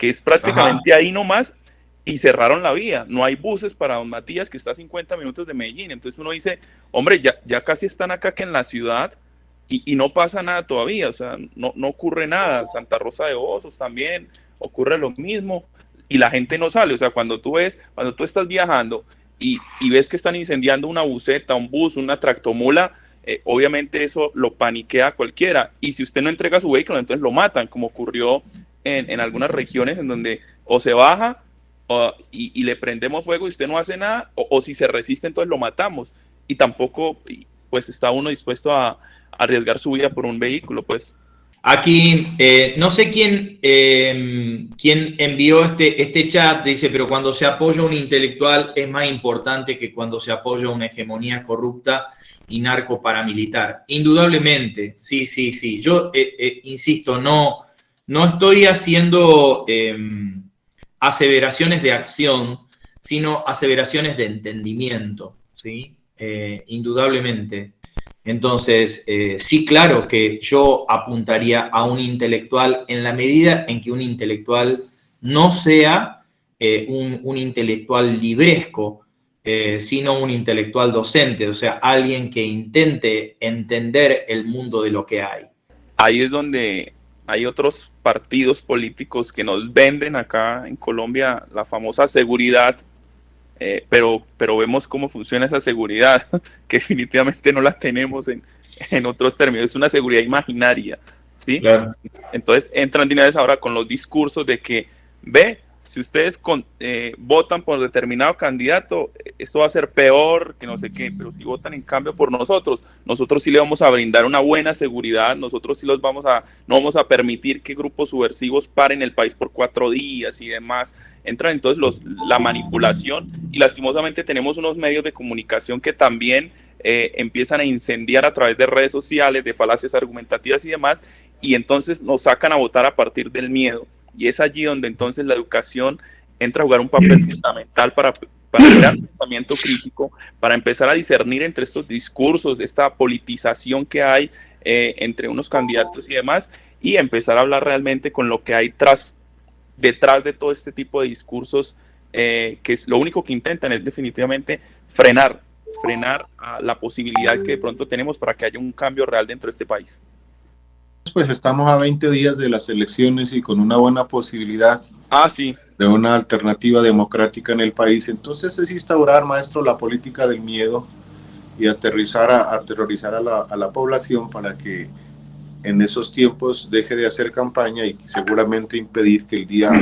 que es Ajá. prácticamente ahí nomás, y cerraron la vía. No hay buses para Don Matías, que está a 50 minutos de Medellín. Entonces uno dice, hombre, ya casi están acá que en la ciudad y no pasa nada todavía, o sea, no ocurre nada. Santa Rosa de Osos también ocurre lo mismo y la gente no sale. O sea, cuando tú estás viajando y ves que están incendiando una buseta, un bus, una tractomula, obviamente eso lo paniquea a cualquiera. Y si usted no entrega su vehículo, entonces lo matan, como ocurrió en algunas regiones en donde o se baja y le prendemos fuego y usted no hace nada, o si se resiste, entonces lo matamos. Y tampoco, pues, está uno dispuesto a arriesgar su vida por un vehículo, pues. Aquí, no sé quién envió este chat, dice, pero cuando se apoya a un intelectual es más importante que cuando se apoya a una hegemonía corrupta y narco paramilitar. Indudablemente, sí, sí, sí. Yo insisto, no estoy haciendo aseveraciones de acción, sino aseveraciones de entendimiento, ¿sí? Indudablemente. Entonces, sí, claro que yo apuntaría a un intelectual en la medida en que un intelectual no sea un intelectual libresco, sino un intelectual docente, o sea, alguien que intente entender el mundo de lo que hay. Ahí es donde hay otros partidos políticos que nos venden acá en Colombia la famosa seguridad, pero vemos cómo funciona esa seguridad, que definitivamente no la tenemos en otros términos, es una seguridad imaginaria, ¿sí? Claro. Entonces entran de una vez ahora con los discursos de que, ve, si ustedes votan por determinado candidato, esto va a ser peor, que no sé qué, pero si votan en cambio por nosotros sí le vamos a brindar una buena seguridad, nosotros sí no vamos a permitir que grupos subversivos paren el país por 4 días y demás. Entran entonces la manipulación y lastimosamente tenemos unos medios de comunicación que también empiezan a incendiar a través de redes sociales, de falacias argumentativas y demás, y entonces nos sacan a votar a partir del miedo. Y es allí donde entonces la educación entra a jugar un papel fundamental para crear pensamiento crítico, para empezar a discernir entre estos discursos, esta politización que hay entre unos candidatos y demás, y empezar a hablar realmente con lo que hay detrás de todo este tipo de discursos, que es lo único que intentan es definitivamente frenar a la posibilidad que de pronto tenemos para que haya un cambio real dentro de este país. Pues estamos a 20 días de las elecciones y con una buena posibilidad Ah, sí. de una alternativa democrática en el país. Entonces es instaurar, maestro, la política del miedo y aterrorizar a la población para que en esos tiempos deje de hacer campaña y seguramente impedir que el día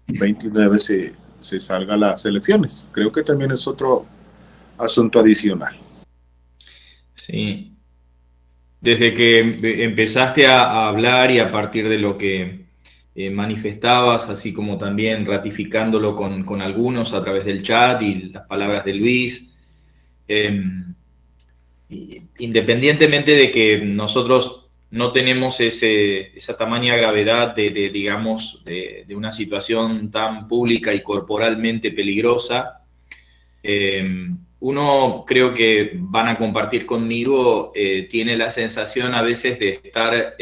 29 se salgan las elecciones. Creo que también es otro asunto adicional. Sí. Desde que empezaste a hablar y a partir de lo que manifestabas, así como también ratificándolo con algunos a través del chat y las palabras de Luis, eh, independientemente de que nosotros no tenemos esa tamaña gravedad digamos, de una situación tan pública y corporalmente peligrosa, uno, creo que van a compartir conmigo, tiene la sensación a veces de estar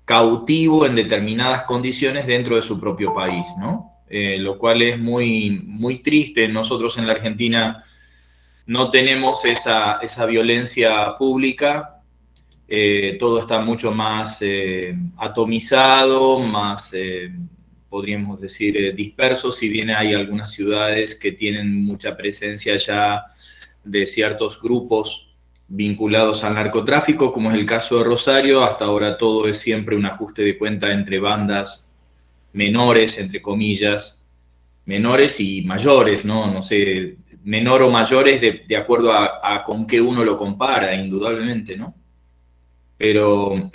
cautivo en determinadas condiciones dentro de su propio país, ¿no? Lo cual es muy, muy triste. Nosotros en la Argentina no tenemos esa violencia pública, todo está mucho más atomizado, más, podríamos decir, disperso, si bien hay algunas ciudades que tienen mucha presencia ya de ciertos grupos vinculados al narcotráfico, como es el caso de Rosario. Hasta ahora todo es siempre un ajuste de cuenta entre bandas menores, entre comillas, menores y mayores, ¿no? No sé, menor o mayores de acuerdo a con qué uno lo compara, indudablemente, ¿no? Pero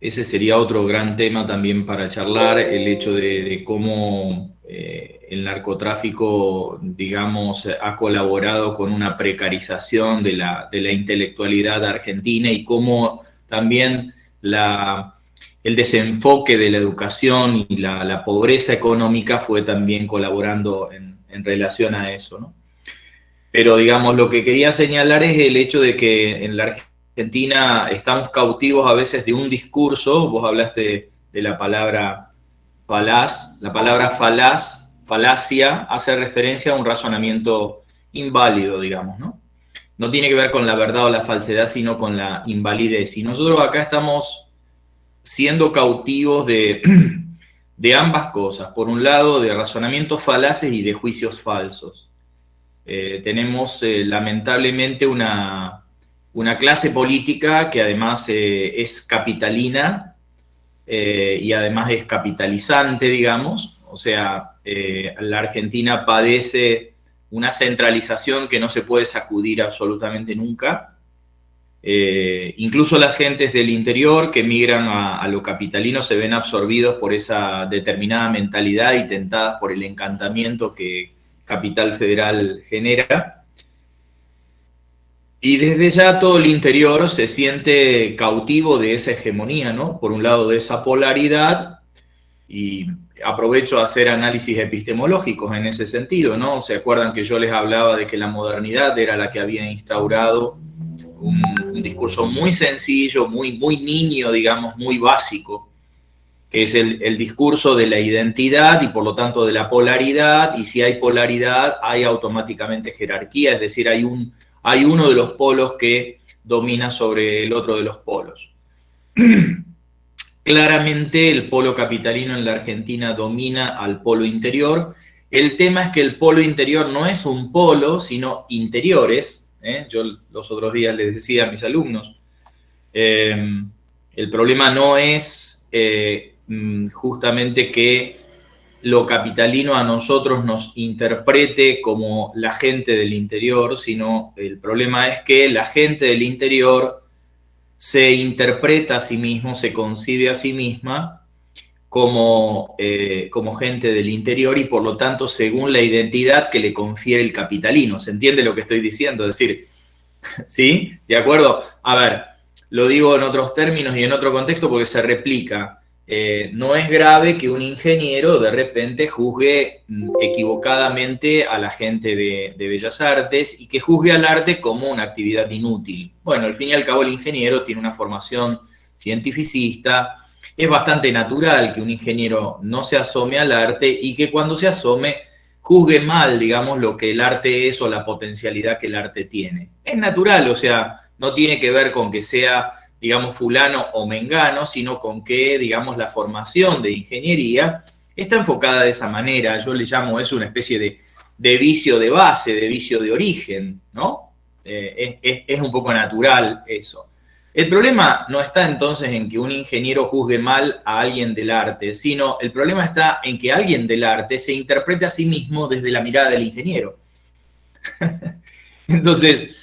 ese sería otro gran tema también para charlar, el hecho de cómo el narcotráfico, digamos, ha colaborado con una precarización de la intelectualidad argentina y cómo también el desenfoque de la educación y la pobreza económica fue también colaborando en relación a eso, ¿no? Pero, digamos, lo que quería señalar es el hecho de que en la Argentina estamos cautivos a veces de un discurso. Vos hablaste de la palabra falaz. La palabra falaz, falacia, hace referencia a un razonamiento inválido, digamos, ¿no? No tiene que ver con la verdad o la falsedad, sino con la invalidez. Y nosotros acá estamos siendo cautivos de ambas cosas. Por un lado, de razonamientos falaces y de juicios falsos. Tenemos lamentablemente una clase política que además es capitalina y además es capitalizante, digamos. O sea, la Argentina padece una centralización que no se puede sacudir absolutamente nunca. Incluso las gentes del interior que migran a lo capitalino se ven absorbidos por esa determinada mentalidad y tentadas por el encantamiento que Capital Federal genera. Y desde ya todo el interior se siente cautivo de esa hegemonía, ¿no? Por un lado de esa polaridad, y aprovecho a hacer análisis epistemológicos en ese sentido, ¿no? ¿Se acuerdan que yo les hablaba de que la modernidad era la que había instaurado un discurso muy sencillo, muy niño, digamos, muy básico, que es el discurso de la identidad y por lo tanto de la polaridad, y si hay polaridad hay automáticamente jerarquía, es decir, hay uno de los polos que domina sobre el otro de los polos. Claramente el polo capitalino en la Argentina domina al polo interior. El tema es que el polo interior no es un polo, sino interiores. Yo los otros días les decía a mis alumnos, el problema no es justamente que lo capitalino a nosotros nos interprete como la gente del interior, sino el problema es que la gente del interior se interpreta a sí mismo, se concibe a sí misma como gente del interior y por lo tanto según la identidad que le confiere el capitalino. ¿Se entiende lo que estoy diciendo? Es decir, ¿sí? ¿De acuerdo? A ver, lo digo en otros términos y en otro contexto porque se replica. No es grave que un ingeniero de repente juzgue equivocadamente a la gente de Bellas Artes y que juzgue al arte como una actividad inútil. Bueno, al fin y al cabo el ingeniero tiene una formación cientificista. Es bastante natural que un ingeniero no se asome al arte y que cuando se asome juzgue mal, digamos, lo que el arte es o la potencialidad que el arte tiene. Es natural, o sea, no tiene que ver con que sea, digamos, fulano o mengano, sino con que, digamos, la formación de ingeniería está enfocada de esa manera. Yo le llamo eso una especie de vicio de base, de vicio de origen, ¿no? Es un poco natural eso. El problema no está entonces en que un ingeniero juzgue mal a alguien del arte, sino el problema está en que alguien del arte se interprete a sí mismo desde la mirada del ingeniero. Entonces,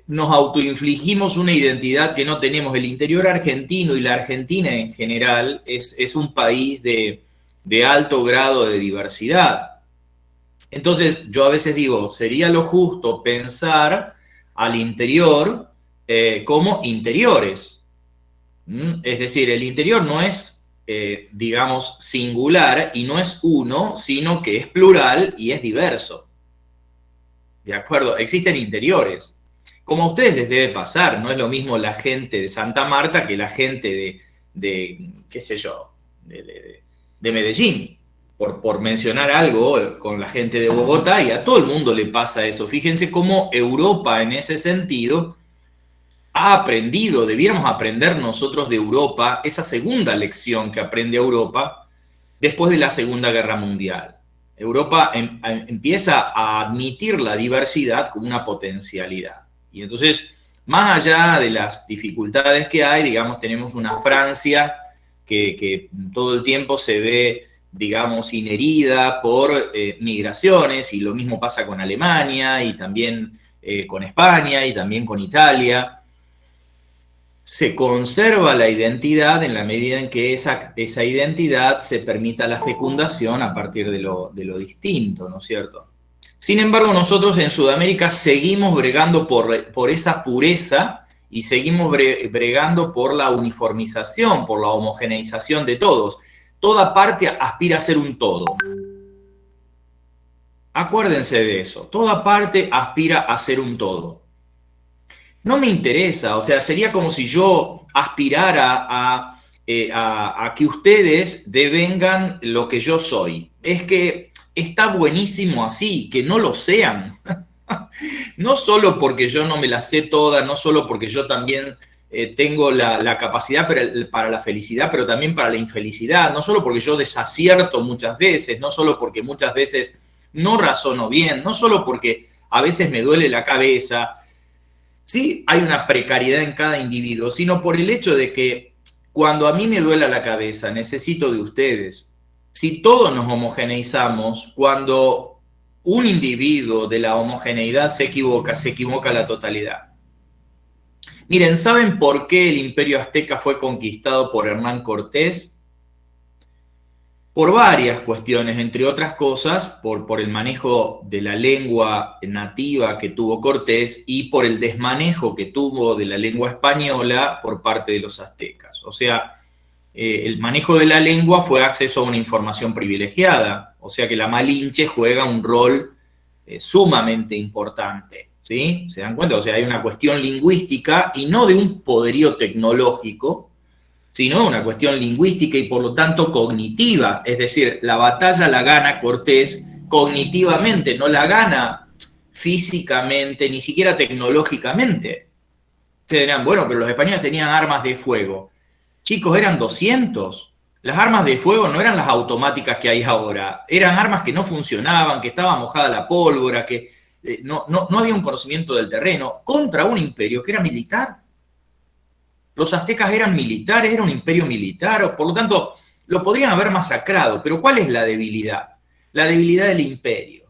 nos autoinfligimos una identidad que no tenemos. El interior argentino y la Argentina en general es un país de alto grado de diversidad. Entonces, yo a veces digo, sería lo justo pensar al interior como interiores. Es decir, el interior no es, digamos, singular y no es uno, sino que es plural y es diverso. ¿De acuerdo? Existen interiores. Como a ustedes les debe pasar, no es lo mismo la gente de Santa Marta que la gente de qué sé yo, de Medellín, por mencionar algo con la gente de Bogotá, y a todo el mundo le pasa eso. Fíjense cómo Europa en ese sentido ha aprendido, debiéramos aprender nosotros de Europa, esa segunda lección que aprende Europa después de la Segunda Guerra Mundial. Europa empieza a admitir la diversidad como una potencialidad. Y entonces, más allá de las dificultades que hay, digamos, tenemos una Francia que todo el tiempo se ve, digamos, inherida por migraciones, y lo mismo pasa con Alemania, y también con España, y también con Italia. Se conserva la identidad en la medida en que esa identidad se permita la fecundación a partir de lo distinto, ¿no es cierto? Sin embargo, nosotros en Sudamérica seguimos bregando por esa pureza y seguimos bregando por la uniformización, por la homogeneización de todos. Toda parte aspira a ser un todo. Acuérdense de eso. Toda parte aspira a ser un todo. No me interesa, o sea, sería como si yo aspirara a a que ustedes devengan lo que yo soy. Es que está buenísimo así, que no lo sean. No solo porque yo no me la sé toda, no solo porque yo también tengo la capacidad para la felicidad, pero también para la infelicidad, no solo porque yo desacierto muchas veces, no solo porque muchas veces no razono bien, no solo porque a veces me duele la cabeza, sí hay una precariedad en cada individuo, sino por el hecho de que cuando a mí me duela la cabeza, necesito de ustedes. Si todos nos homogeneizamos, cuando un individuo de la homogeneidad se equivoca la totalidad. Miren, ¿saben por qué el Imperio Azteca fue conquistado por Hernán Cortés? Por varias cuestiones, entre otras cosas, por el manejo de la lengua nativa que tuvo Cortés y por el desmanejo que tuvo de la lengua española por parte de los aztecas. O sea, el manejo de la lengua fue acceso a una información privilegiada, o sea que la Malinche juega un rol sumamente importante, ¿sí? ¿Se dan cuenta? O sea, hay una cuestión lingüística y no de un poderío tecnológico, sino una cuestión lingüística y por lo tanto cognitiva, es decir, la batalla la gana Cortés cognitivamente, no la gana físicamente, ni siquiera tecnológicamente. Ustedes dirán, bueno, pero los españoles tenían armas de fuego. Chicos, eran 200. Las armas de fuego no eran las automáticas que hay ahora, eran armas que no funcionaban, que estaba mojada la pólvora, que no había un conocimiento del terreno, contra un imperio que era militar. Los aztecas eran militares, era un imperio militar, por lo tanto, lo podrían haber masacrado. Pero ¿cuál es la debilidad? La debilidad del imperio.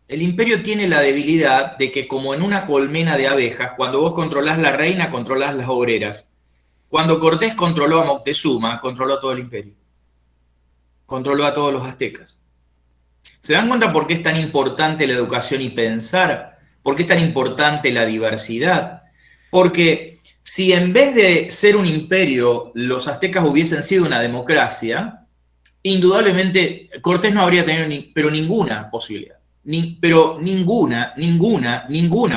El imperio tiene la debilidad de que, como en una colmena de abejas, cuando vos controlás la reina, controlás las obreras. Cuando Cortés controló a Moctezuma, controló a todo el imperio. Controló a todos los aztecas. ¿Se dan cuenta por qué es tan importante la educación y pensar? ¿Por qué es tan importante la diversidad? Porque si en vez de ser un imperio, los aztecas hubiesen sido una democracia, indudablemente Cortés no habría tenido ninguna posibilidad. Ninguna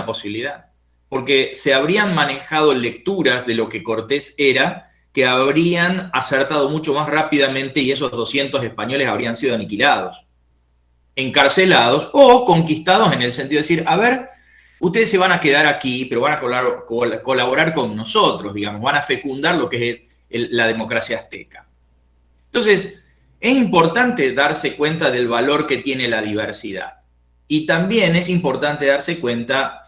posibilidad. Porque se habrían manejado lecturas de lo que Cortés era, que habrían acertado mucho más rápidamente y esos 200 españoles habrían sido aniquilados, encarcelados o conquistados en el sentido de decir, a ver, ustedes se van a quedar aquí, pero van a colaborar con nosotros, digamos, van a fecundar lo que es la democracia azteca. Entonces, es importante darse cuenta del valor que tiene la diversidad. Y también es importante darse cuenta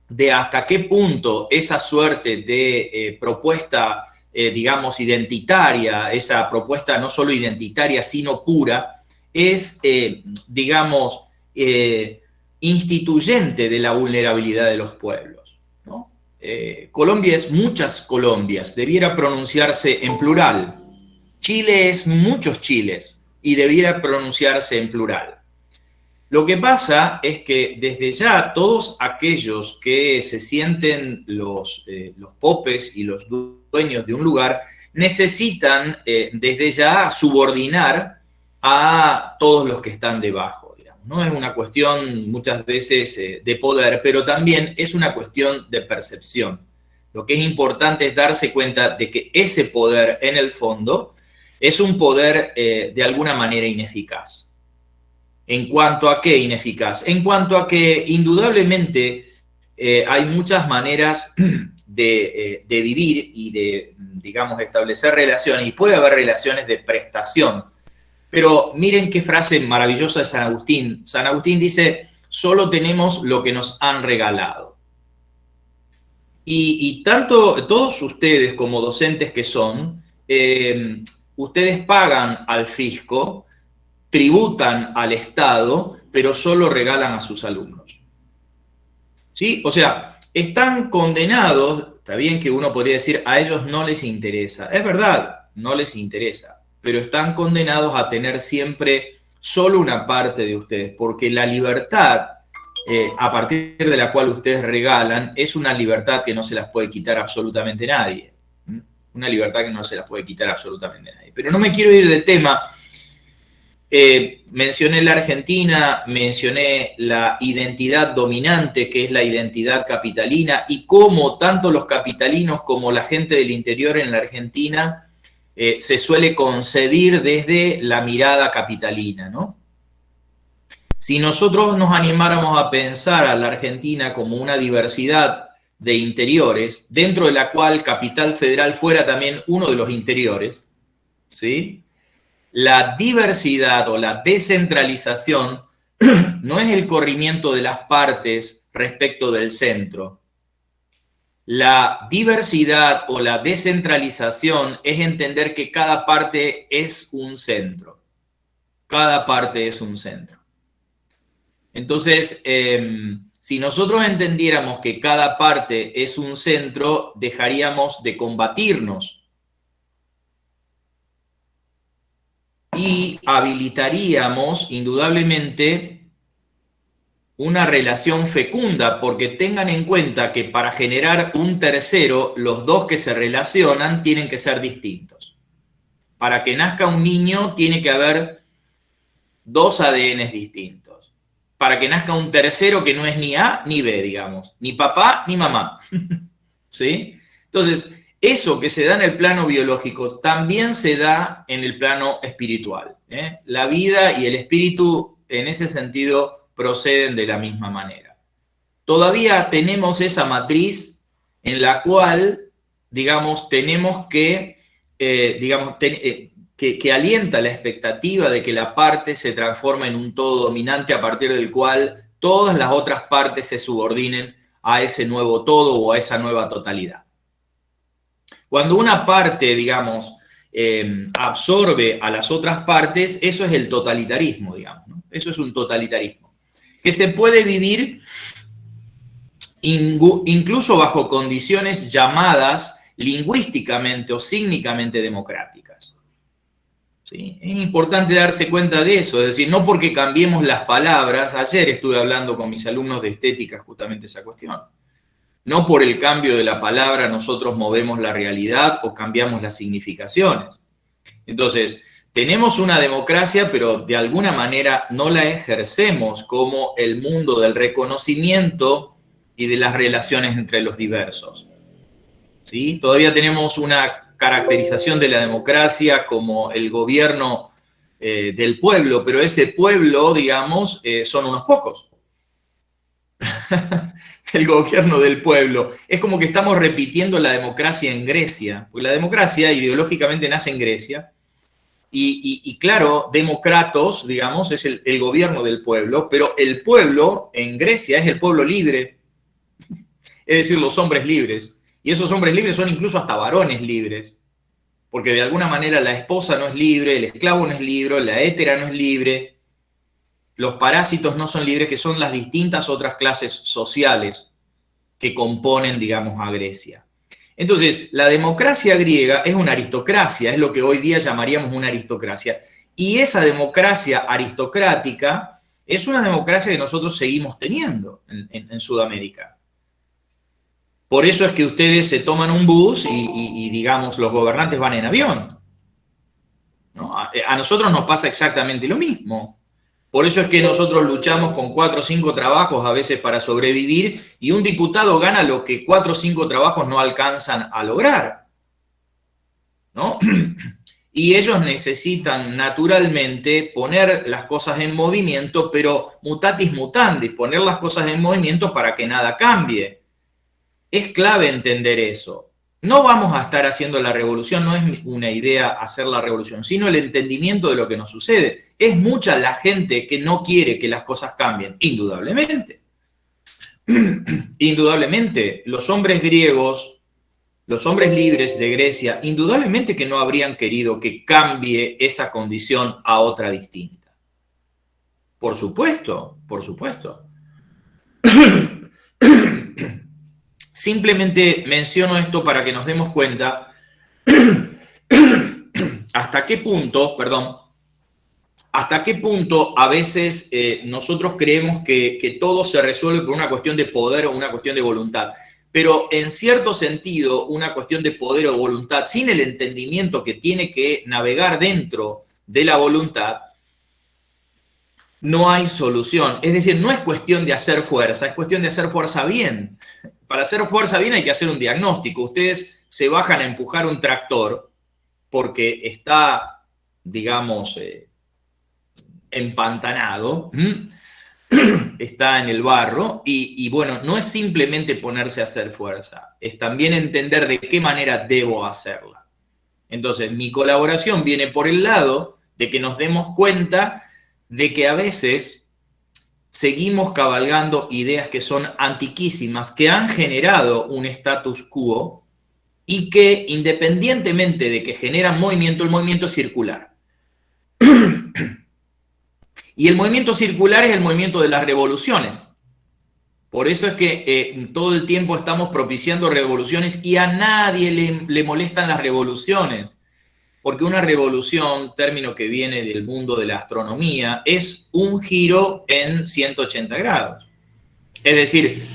de hasta qué punto esa suerte de propuesta, digamos, identitaria, esa propuesta no solo identitaria, sino pura, es, digamos, instituyente de la vulnerabilidad de los pueblos, ¿no? Colombia es muchas Colombias, debiera pronunciarse en plural. Chile es muchos Chiles y debiera pronunciarse en plural. Lo que pasa es que desde ya todos aquellos que se sienten los popes y los dueños de un lugar necesitan desde ya subordinar a todos los que están debajo, digamos, ¿no? Es una cuestión muchas veces de poder, pero también es una cuestión de percepción. Lo que es importante es darse cuenta de que ese poder, en el fondo, es un poder de alguna manera ineficaz. ¿En cuanto a qué ineficaz? En cuanto a que indudablemente hay muchas maneras de vivir y de, digamos, establecer relaciones, y puede haber relaciones de prestación. Pero miren qué frase maravillosa de San Agustín. San Agustín dice, solo tenemos lo que nos han regalado. Y tanto todos ustedes como docentes que son, ustedes pagan al fisco, tributan al Estado, pero solo regalan a sus alumnos. ¿Sí? O sea, están condenados, está bien que uno podría decir, a ellos no les interesa. Es verdad, no les interesa, pero están condenados a tener siempre solo una parte de ustedes, porque la libertad, a partir de la cual ustedes regalan, es una libertad que no se las puede quitar absolutamente nadie. Una libertad que no se las puede quitar absolutamente nadie. Pero no me quiero ir del tema. Mencioné la Argentina, mencioné la identidad dominante, que es la identidad capitalina, y cómo tanto los capitalinos como la gente del interior en la Argentina se suele concebir desde la mirada capitalina, ¿no? Si nosotros nos animáramos a pensar a la Argentina como una diversidad de interiores, dentro de la cual Capital Federal fuera también uno de los interiores, ¿sí? La diversidad o la descentralización no es el corrimiento de las partes respecto del centro. La diversidad o la descentralización es entender que cada parte es un centro. Cada parte es un centro. Entonces, si nosotros entendiéramos que cada parte es un centro, dejaríamos de combatirnos y habilitaríamos indudablemente una relación fecunda, porque tengan en cuenta que para generar un tercero, los dos que se relacionan tienen que ser distintos. Para que nazca un niño tiene que haber dos ADNs distintos. Para que nazca un tercero que no es ni A ni B, digamos, ni papá ni mamá. ¿Sí? Entonces, eso que se da en el plano biológico también se da en el plano espiritual. La vida y el espíritu, en ese sentido, proceden de la misma manera. Todavía tenemos esa matriz en la cual, digamos, tenemos que, que alienta la expectativa de que la parte se transforme en un todo dominante a partir del cual todas las otras partes se subordinen a ese nuevo todo o a esa nueva totalidad. Cuando una parte, digamos, absorbe a las otras partes, eso es el totalitarismo, digamos, ¿no? Eso es un totalitarismo que se puede vivir incluso bajo condiciones llamadas lingüísticamente o sígnicamente democráticas. ¿Sí? Es importante darse cuenta de eso, es decir, no porque cambiemos las palabras. Ayer estuve hablando con mis alumnos de estética justamente esa cuestión. No por el cambio de la palabra nosotros movemos la realidad o cambiamos las significaciones. Entonces, tenemos una democracia, pero de alguna manera no la ejercemos como el mundo del reconocimiento y de las relaciones entre los diversos. ¿Sí? Todavía tenemos una caracterización de la democracia como el gobierno del pueblo, pero ese pueblo, digamos, son unos pocos. El gobierno del pueblo. Es como que estamos repitiendo la democracia en Grecia, porque la democracia ideológicamente nace en Grecia. Y claro, demócratos, digamos, es el gobierno del pueblo, pero el pueblo en Grecia es el pueblo libre, es decir, los hombres libres. Y esos hombres libres son incluso hasta varones libres, porque de alguna manera la esposa no es libre, el esclavo no es libre, la hétera no es libre, los parásitos no son libres, que son las distintas otras clases sociales que componen, digamos, a Grecia. Entonces, la democracia griega es una aristocracia, es lo que hoy día llamaríamos una aristocracia. Y esa democracia aristocrática es una democracia que nosotros seguimos teniendo en Sudamérica. Por eso es que ustedes se toman un bus y digamos, los gobernantes van en avión, ¿no? A nosotros nos pasa exactamente lo mismo. Por eso es que nosotros luchamos con 4 o 5 trabajos a veces para sobrevivir, y un diputado gana lo que 4 o 5 trabajos no alcanzan a lograr, ¿no? Y ellos necesitan naturalmente poner las cosas en movimiento, pero mutatis mutandis, poner las cosas en movimiento para que nada cambie. Es clave entender eso. No vamos a estar haciendo la revolución, no es una idea hacer la revolución, sino el entendimiento de lo que nos sucede. Es mucha la gente que no quiere que las cosas cambien, indudablemente. Indudablemente, los hombres griegos, los hombres libres de Grecia, indudablemente que no habrían querido que cambie esa condición a otra distinta. Por supuesto, por supuesto. Simplemente menciono esto para que nos demos cuenta hasta qué punto a veces nosotros creemos que todo se resuelve por una cuestión de poder o una cuestión de voluntad. Pero en cierto sentido, una cuestión de poder o voluntad, sin el entendimiento que tiene que navegar dentro de la voluntad, no hay solución. Es decir, no es cuestión de hacer fuerza, es cuestión de hacer fuerza bien. Para hacer fuerza bien hay que hacer un diagnóstico. Ustedes se bajan a empujar un tractor porque está, digamos, empantanado, está en el barro, y bueno, no es simplemente ponerse a hacer fuerza, es también entender de qué manera debo hacerla. Entonces, mi colaboración viene por el lado de que nos demos cuenta de que a veces seguimos cabalgando ideas que son antiquísimas, que han generado un status quo y que, independientemente de que generan movimiento, el movimiento es circular. Y el movimiento circular es el movimiento de las revoluciones. Por eso es que todo el tiempo estamos propiciando revoluciones y a nadie le molestan las revoluciones. Porque una revolución, término que viene del mundo de la astronomía, es un giro en 180 grados. Es decir,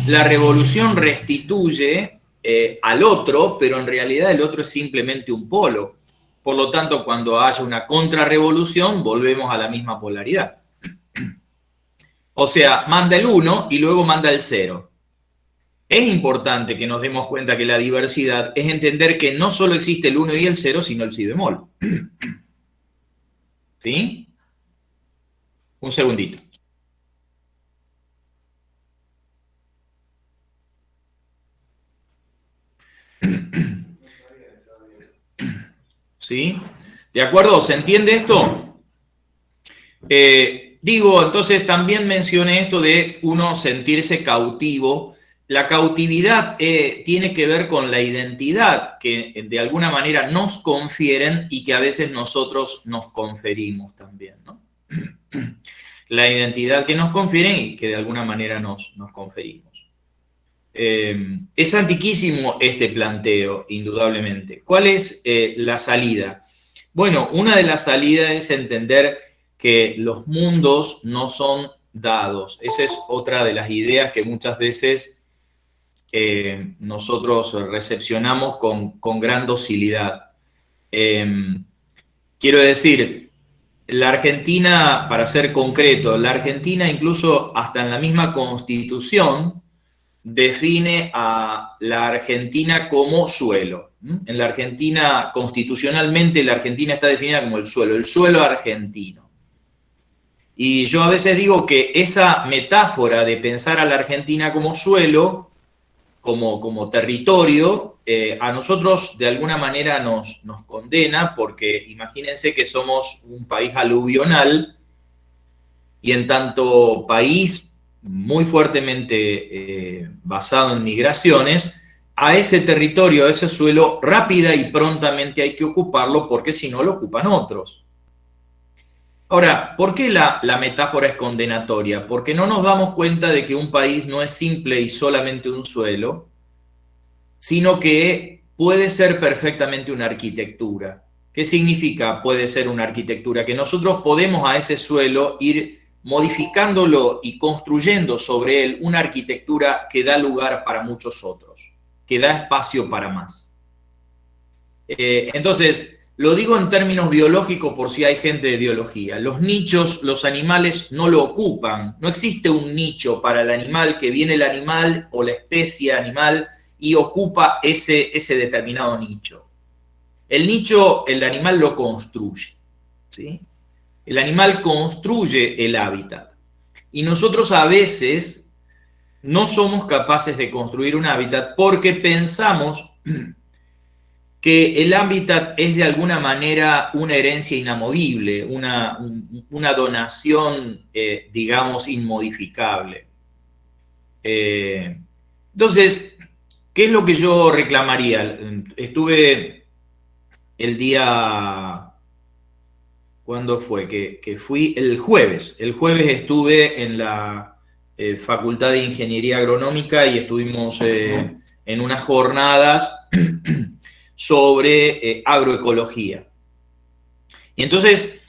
la revolución restituye al otro, pero en realidad el otro es simplemente un polo. Por lo tanto, cuando haya una contrarrevolución, volvemos a la misma polaridad. O sea, manda el 1 y luego manda el 0. Es importante que nos demos cuenta que la diversidad es entender que no solo existe el 1 y el 0, sino el si bemol. ¿Sí? Un segundito. ¿Sí? ¿De acuerdo? ¿Se entiende esto? Digo, entonces también mencioné esto de uno sentirse cautivo. La cautividad tiene que ver con la identidad que de alguna manera nos confieren y que a veces nosotros nos conferimos también, ¿no? La identidad que nos confieren y que de alguna manera nos conferimos. Es antiquísimo este planteo, indudablemente. ¿Cuál es la salida? Bueno, una de las salidas es entender que los mundos no son dados. Esa es otra de las ideas que muchas veces nosotros recepcionamos con gran docilidad. Quiero decir, la Argentina, para ser concreto, la Argentina incluso hasta en la misma Constitución define a la Argentina como suelo. En la Argentina, constitucionalmente, la Argentina está definida como el suelo argentino. Y yo a veces digo que esa metáfora de pensar a la Argentina como suelo, como territorio, a nosotros de alguna manera nos condena, porque imagínense que somos un país aluvional y en tanto país muy fuertemente basado en migraciones, a ese territorio, a ese suelo, rápida y prontamente hay que ocuparlo porque si no lo ocupan otros. Ahora, ¿por qué la metáfora es condenatoria? Porque no nos damos cuenta de que un país no es simple y solamente un suelo, sino que puede ser perfectamente una arquitectura. ¿Qué significa puede ser una arquitectura? Que nosotros podemos a ese suelo ir modificándolo y construyendo sobre él una arquitectura que da lugar para muchos otros, que da espacio para más. Entonces, lo digo en términos biológicos por si hay gente de biología. Los nichos, los animales no lo ocupan. No existe un nicho para el animal que viene el animal o la especie animal y ocupa ese determinado nicho. El nicho, el animal lo construye, ¿sí? El animal construye el hábitat. Y nosotros a veces no somos capaces de construir un hábitat porque pensamos que el hábitat es de alguna manera una herencia inamovible, una donación, digamos, inmodificable. Entonces, ¿qué es lo que yo reclamaría? Estuve el día... ¿Cuándo fue? Que fui el jueves. El jueves estuve en la Facultad de Ingeniería Agronómica y estuvimos en unas jornadas sobre agroecología. Y entonces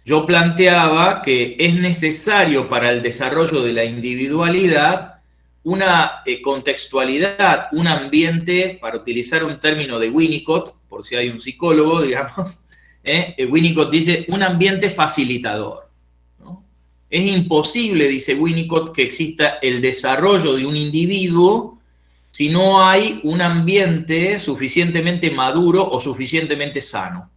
yo planteaba que es necesario para el desarrollo de la individualidad una contextualidad, un ambiente, para utilizar un término de Winnicott, por si hay un psicólogo, digamos, Winnicott dice un ambiente facilitador, ¿no? Es imposible, dice Winnicott, que exista el desarrollo de un individuo si no hay un ambiente suficientemente maduro o suficientemente sano.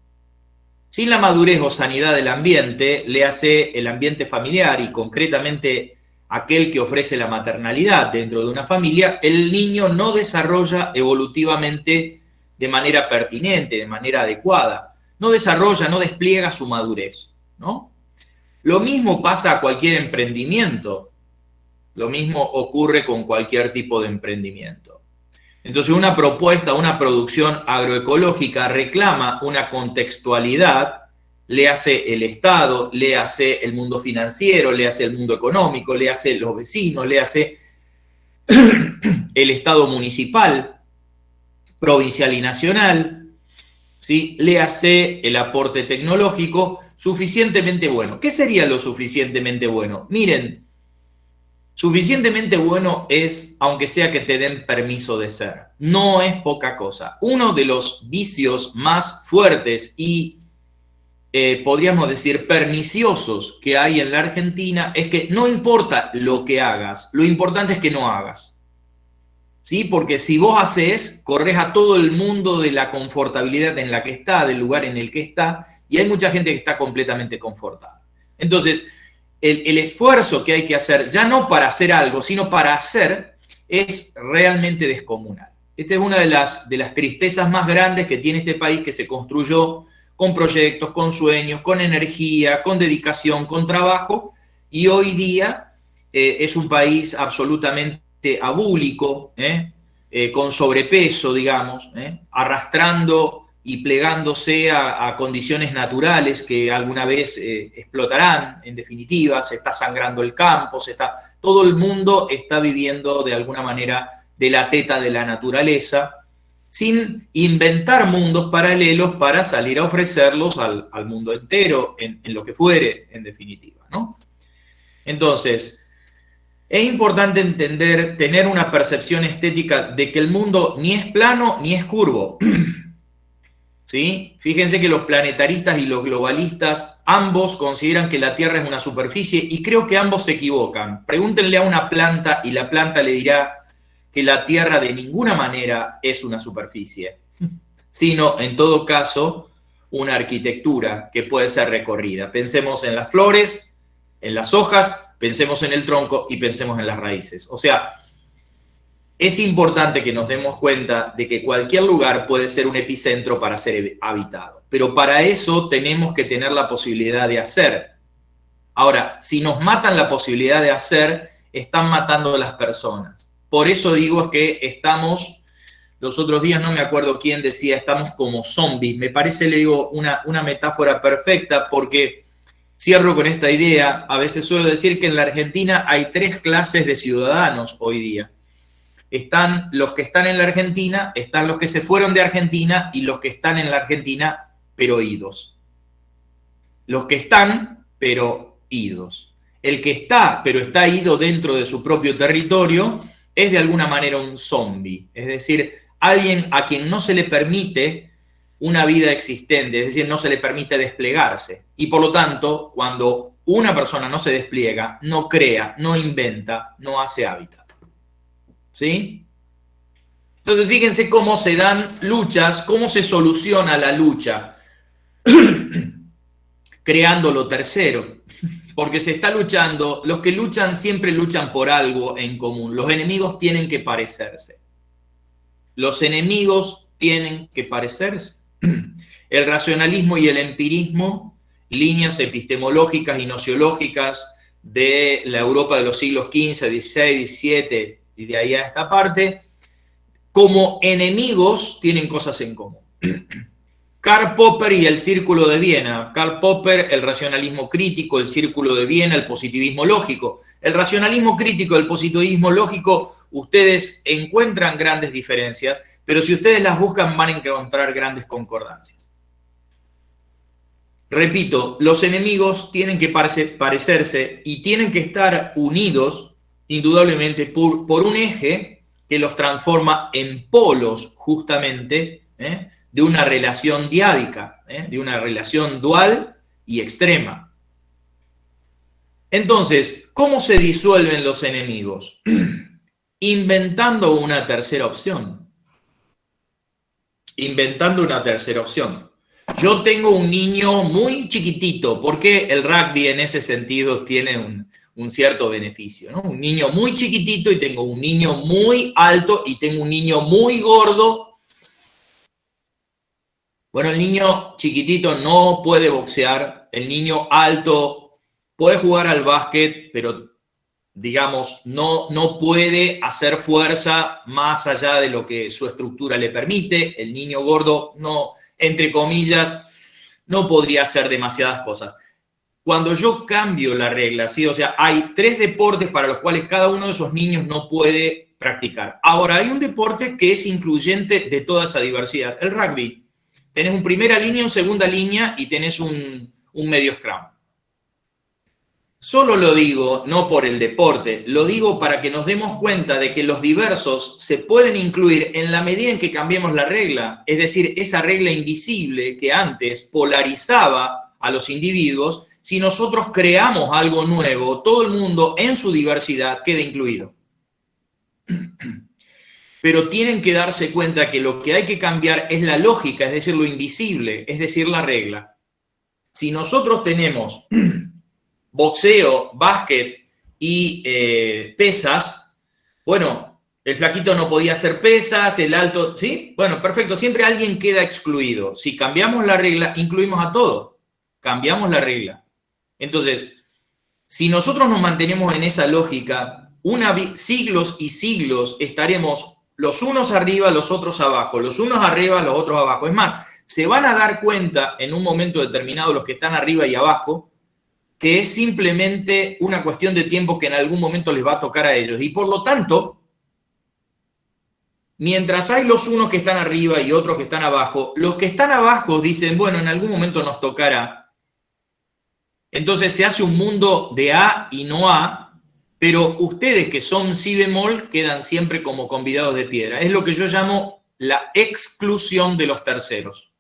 Sin la madurez o sanidad del ambiente, le hace el ambiente familiar y concretamente aquel que ofrece la maternalidad dentro de una familia, el niño no desarrolla evolutivamente de manera pertinente, de manera adecuada. No desarrolla, no despliega su madurez, ¿no? Lo mismo pasa a cualquier emprendimiento. Lo mismo ocurre con cualquier tipo de emprendimiento. Entonces, una propuesta, una producción agroecológica reclama una contextualidad, le hace el Estado, le hace el mundo financiero, le hace el mundo económico, le hace los vecinos, le hace el Estado municipal, provincial y nacional, ¿sí? Le hace el aporte tecnológico suficientemente bueno. ¿Qué sería lo suficientemente bueno? Miren, suficientemente bueno es, aunque sea que te den permiso de ser. No es poca cosa. Uno de los vicios más fuertes y, podríamos decir, perniciosos que hay en la Argentina es que no importa lo que hagas, lo importante es que no hagas. ¿Sí? Porque si vos haces, corres a todo el mundo de la confortabilidad en la que está, del lugar en el que está, y hay mucha gente que está completamente confortada. Entonces, el esfuerzo que hay que hacer, ya no para hacer algo, sino para hacer, es realmente descomunal. Esta es una de las tristezas más grandes que tiene este país, que se construyó con proyectos, con sueños, con energía, con dedicación, con trabajo, y hoy día es un país absolutamente abúlico, con sobrepeso, digamos, arrastrando y plegándose a condiciones naturales que alguna vez explotarán, en definitiva. Se está sangrando el campo, todo el mundo está viviendo de alguna manera de la teta de la naturaleza, sin inventar mundos paralelos para salir a ofrecerlos al mundo entero, en lo que fuere, en definitiva, ¿no? Entonces, es importante entender, tener una percepción estética de que el mundo ni es plano ni es curvo. ¿Sí? Fíjense que los planetaristas y los globalistas, ambos consideran que la Tierra es una superficie, y creo que ambos se equivocan. Pregúntenle a una planta y la planta le dirá que la Tierra de ninguna manera es una superficie, sino, en todo caso, una arquitectura que puede ser recorrida. Pensemos en las flores, en las hojas, pensemos en el tronco y pensemos en las raíces. O sea, es importante que nos demos cuenta de que cualquier lugar puede ser un epicentro para ser habitado, pero para eso tenemos que tener la posibilidad de hacer. Ahora, si nos matan la posibilidad de hacer, están matando a las personas. Por eso digo que estamos, los otros días no me acuerdo quién decía, estamos como zombies. Me parece, le digo, una metáfora perfecta, porque cierro con esta idea. A veces suelo decir que en la Argentina hay 3 clases de ciudadanos hoy día. Están los que están en la Argentina, están los que se fueron de Argentina y los que están en la Argentina pero idos. Los que están pero idos. El que está pero está ido dentro de su propio territorio es de alguna manera un zombie, es decir, alguien a quien no se le permite una vida existente, es decir, no se le permite desplegarse. Y por lo tanto, cuando una persona no se despliega, no crea, no inventa, no hace hábitat. ¿Sí? Entonces, fíjense cómo se dan luchas, cómo se soluciona la lucha. Creando lo tercero. Porque se está luchando, los que luchan siempre luchan por algo en común. Los enemigos tienen que parecerse. Los enemigos tienen que parecerse. El racionalismo y el empirismo, líneas epistemológicas y nociológicas de la Europa de los siglos XV, XVI, XVII, y de ahí a esta parte, como enemigos tienen cosas en común. Karl Popper y el Círculo de Viena. Karl Popper, el racionalismo crítico, el Círculo de Viena, el positivismo lógico. El racionalismo crítico, el positivismo lógico, ustedes encuentran grandes diferencias, pero si ustedes las buscan van a encontrar grandes concordancias. Repito, los enemigos tienen que parecerse y tienen que estar unidos indudablemente por un eje que los transforma en polos, justamente, de una relación diádica, de una relación dual y extrema. Entonces, ¿cómo se disuelven los enemigos? inventando una tercera opción. Inventando una tercera opción. Yo tengo un niño muy chiquitito, porque el rugby en ese sentido tiene un cierto beneficio, ¿no? Un niño muy chiquitito y tengo un niño muy alto y tengo un niño muy gordo. Bueno, el niño chiquitito no puede boxear, el niño alto puede jugar al básquet, pero digamos, no puede hacer fuerza más allá de lo que su estructura le permite. El niño gordo no, entre comillas, no podría hacer demasiadas cosas. Cuando yo cambio la regla, ¿sí? O sea, hay 3 deportes para los cuales cada uno de esos niños no puede practicar. Ahora, hay un deporte que es incluyente de toda esa diversidad, el rugby. Tenés un primera línea, un segunda línea y tenés un medio scrum. Solo lo digo, no por el deporte, lo digo para que nos demos cuenta de que los diversos se pueden incluir en la medida en que cambiemos la regla. Es decir, esa regla invisible que antes polarizaba a los individuos, si nosotros creamos algo nuevo, todo el mundo en su diversidad queda incluido. Pero tienen que darse cuenta que lo que hay que cambiar es la lógica, es decir, lo invisible, es decir, la regla. Si nosotros tenemos boxeo, básquet y pesas, bueno, el flaquito no podía hacer pesas, el alto, ¿sí? Bueno, perfecto, siempre alguien queda excluido. Si cambiamos la regla, incluimos a todos. Cambiamos la regla. Entonces, si nosotros nos mantenemos en esa lógica, siglos y siglos estaremos los unos arriba, los otros abajo, los unos arriba, los otros abajo. Es más, se van a dar cuenta en un momento determinado los que están arriba y abajo, que es simplemente una cuestión de tiempo que en algún momento les va a tocar a ellos. Y por lo tanto, mientras hay los unos que están arriba y otros que están abajo, los que están abajo dicen, bueno, en algún momento nos tocará. Entonces se hace un mundo de A y no A, pero ustedes que son si bemol quedan siempre como convidados de piedra. Es lo que yo llamo la exclusión de los terceros.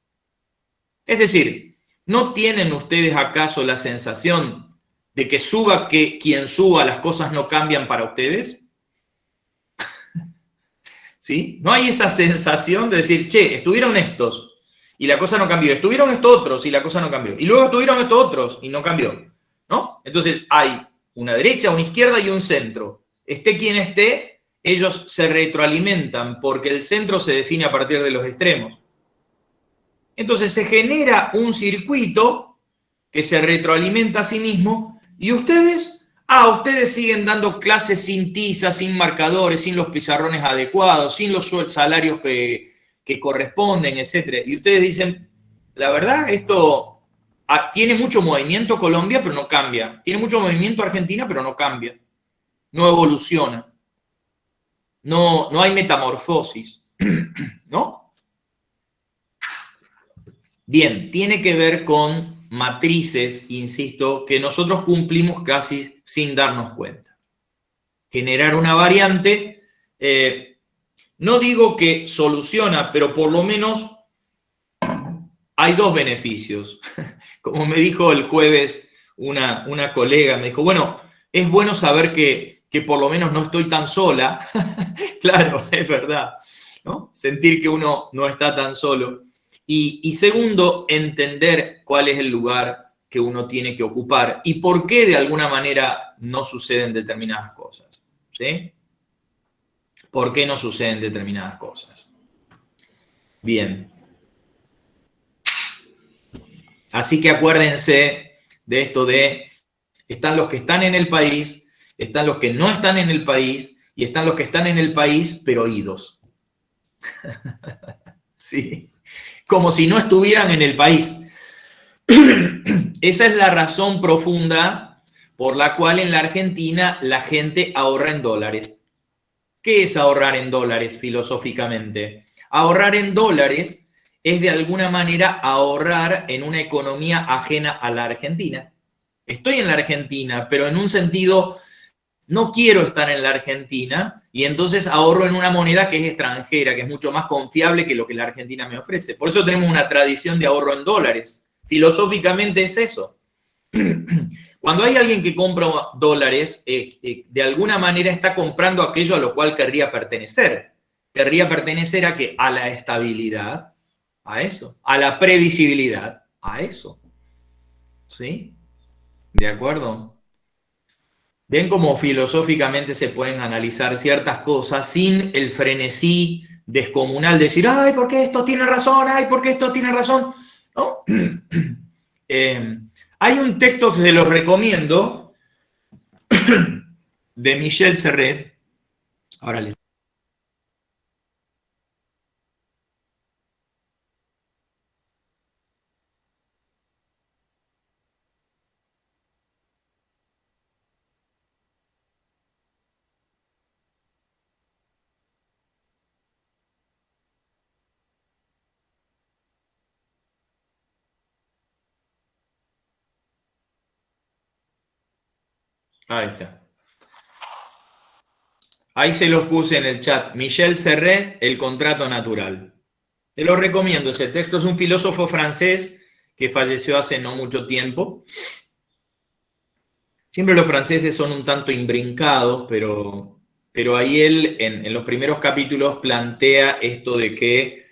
Es decir, ¿no tienen ustedes acaso la sensación de que suba que quien suba las cosas no cambian para ustedes? ¿Sí? ¿No hay esa sensación de decir, che, estuvieron estos y la cosa no cambió, estuvieron estos otros y la cosa no cambió, y luego estuvieron estos otros y no cambió, ¿no? Entonces hay una derecha, una izquierda y un centro. Esté quien esté, ellos se retroalimentan porque el centro se define a partir de los extremos. Entonces se genera un circuito que se retroalimenta a sí mismo y ustedes siguen dando clases sin tiza, sin marcadores, sin los pizarrones adecuados, sin los salarios que corresponden, etc. Y ustedes dicen, la verdad, esto tiene mucho movimiento Colombia, pero no cambia. Tiene mucho movimiento Argentina, pero no cambia. No evoluciona. No hay metamorfosis. ¿No? Bien, tiene que ver con matrices, insisto, que nosotros cumplimos casi sin darnos cuenta. Generar una variante, no digo que soluciona, pero por lo menos hay 2 beneficios. Como me dijo el jueves una colega, me dijo, bueno, es bueno saber que por lo menos no estoy tan sola. Claro, es verdad, ¿no? Sentir que uno no está tan solo. Y segundo, entender cuál es el lugar que uno tiene que ocupar y por qué de alguna manera no suceden determinadas cosas. ¿Sí? ¿Por qué no suceden determinadas cosas? Bien. Así que acuérdense de esto de, están los que están en el país, están los que no están en el país y están los que están en el país pero idos. Sí. Como si no estuvieran en el país. Esa es la razón profunda por la cual en la Argentina la gente ahorra en dólares. ¿Qué es ahorrar en dólares filosóficamente? Ahorrar en dólares es de alguna manera ahorrar en una economía ajena a la Argentina. Estoy en la Argentina, pero en un sentido no quiero estar en la Argentina y entonces ahorro en una moneda que es extranjera, que es mucho más confiable que lo que la Argentina me ofrece. Por eso tenemos una tradición de ahorro en dólares. Filosóficamente es eso. Cuando hay alguien que compra dólares, de alguna manera está comprando aquello a lo cual querría pertenecer. ¿Querría pertenecer a qué? A la estabilidad, a eso. A la previsibilidad, a eso. ¿Sí? ¿De acuerdo? Ven cómo filosóficamente se pueden analizar ciertas cosas sin el frenesí descomunal de decir, ay, ¿por qué esto tiene razón? Ay, ¿por qué esto tiene razón? ¿No? Hay un texto que se los recomiendo de Michel Serret. Ahora les... Ahí está. Ahí se los puse en el chat. Michel Serret, El contrato natural. Te lo recomiendo. Ese texto es un filósofo francés que falleció hace no mucho tiempo. Siempre los franceses son un tanto imbrincados, pero ahí él en los primeros capítulos plantea esto de que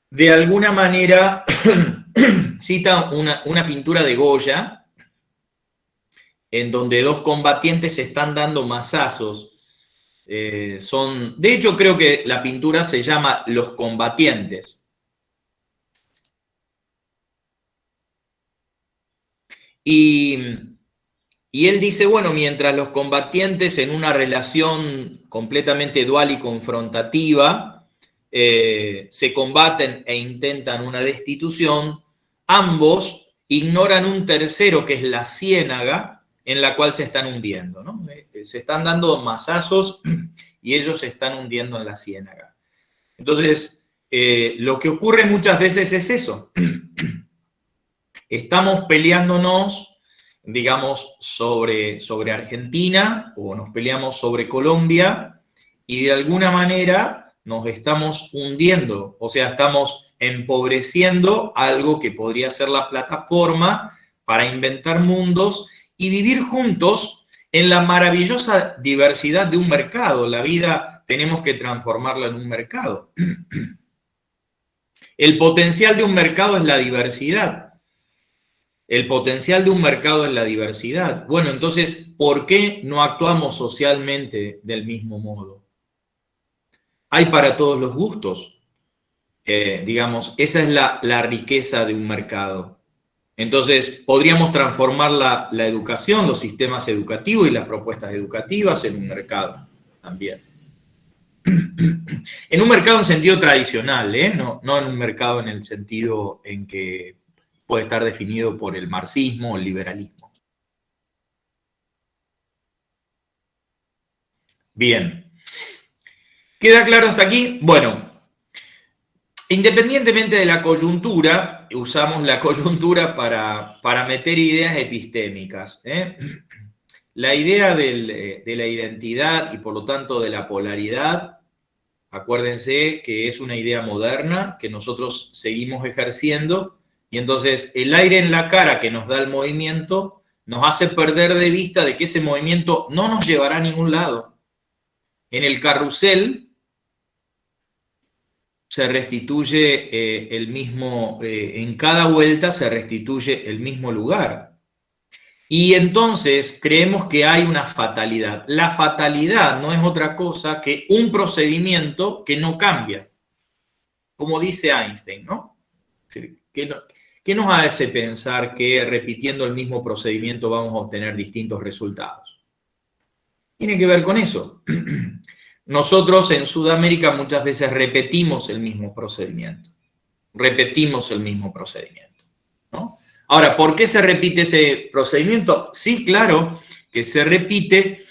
de alguna manera cita una pintura de Goya en donde dos combatientes se están dando mazazos. De hecho, creo que la pintura se llama Los Combatientes. Y él dice, bueno, mientras los combatientes en una relación completamente dual y confrontativa se combaten e intentan una destitución, ambos ignoran un tercero que es la ciénaga en la cual se están hundiendo, ¿no? Se están dando mazazos y ellos se están hundiendo en la ciénaga. Entonces, lo que ocurre muchas veces es eso. Estamos peleándonos, digamos, sobre Argentina o nos peleamos sobre Colombia y de alguna manera nos estamos hundiendo, o sea, estamos empobreciendo algo que podría ser la plataforma para inventar mundos y vivir juntos en la maravillosa diversidad de un mercado. La vida tenemos que transformarla en un mercado. El potencial de un mercado es la diversidad. El potencial de un mercado es la diversidad. Bueno, entonces, ¿por qué no actuamos socialmente del mismo modo? Hay para todos los gustos. Digamos, esa es la riqueza de un mercado. Entonces, podríamos transformar la educación, los sistemas educativos y las propuestas educativas en un mercado también. En un mercado en sentido tradicional, no en un mercado en el sentido en que puede estar definido por el marxismo o el liberalismo. Bien. ¿Queda claro hasta aquí? Bueno, independientemente de la coyuntura, usamos la coyuntura para meter ideas epistémicas. La idea de la identidad y por lo tanto de la polaridad, acuérdense que es una idea moderna que nosotros seguimos ejerciendo y entonces el aire en la cara que nos da el movimiento nos hace perder de vista de que ese movimiento no nos llevará a ningún lado. En el carrusel se restituye el mismo, en cada vuelta se restituye el mismo lugar. Y entonces creemos que hay una fatalidad. La fatalidad no es otra cosa que un procedimiento que no cambia, como dice Einstein, ¿no? ¿Qué nos hace pensar que repitiendo el mismo procedimiento vamos a obtener distintos resultados? Tiene que ver con eso. Nosotros en Sudamérica muchas veces repetimos el mismo procedimiento. ¿No? Ahora, ¿por qué se repite ese procedimiento? Sí, claro que se repite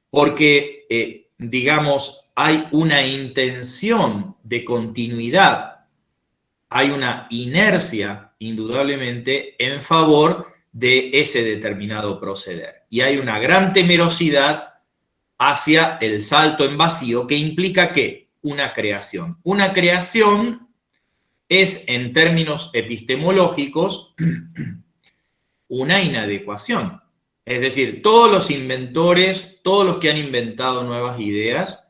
porque, digamos, hay una intención de continuidad, hay una inercia, indudablemente, en favor de ese determinado proceder. Y hay una gran temerosidad hacia el salto en vacío, que implica ¿qué? Una creación. Una creación es, en términos epistemológicos, una inadecuación. Es decir, todos los inventores, todos los que han inventado nuevas ideas,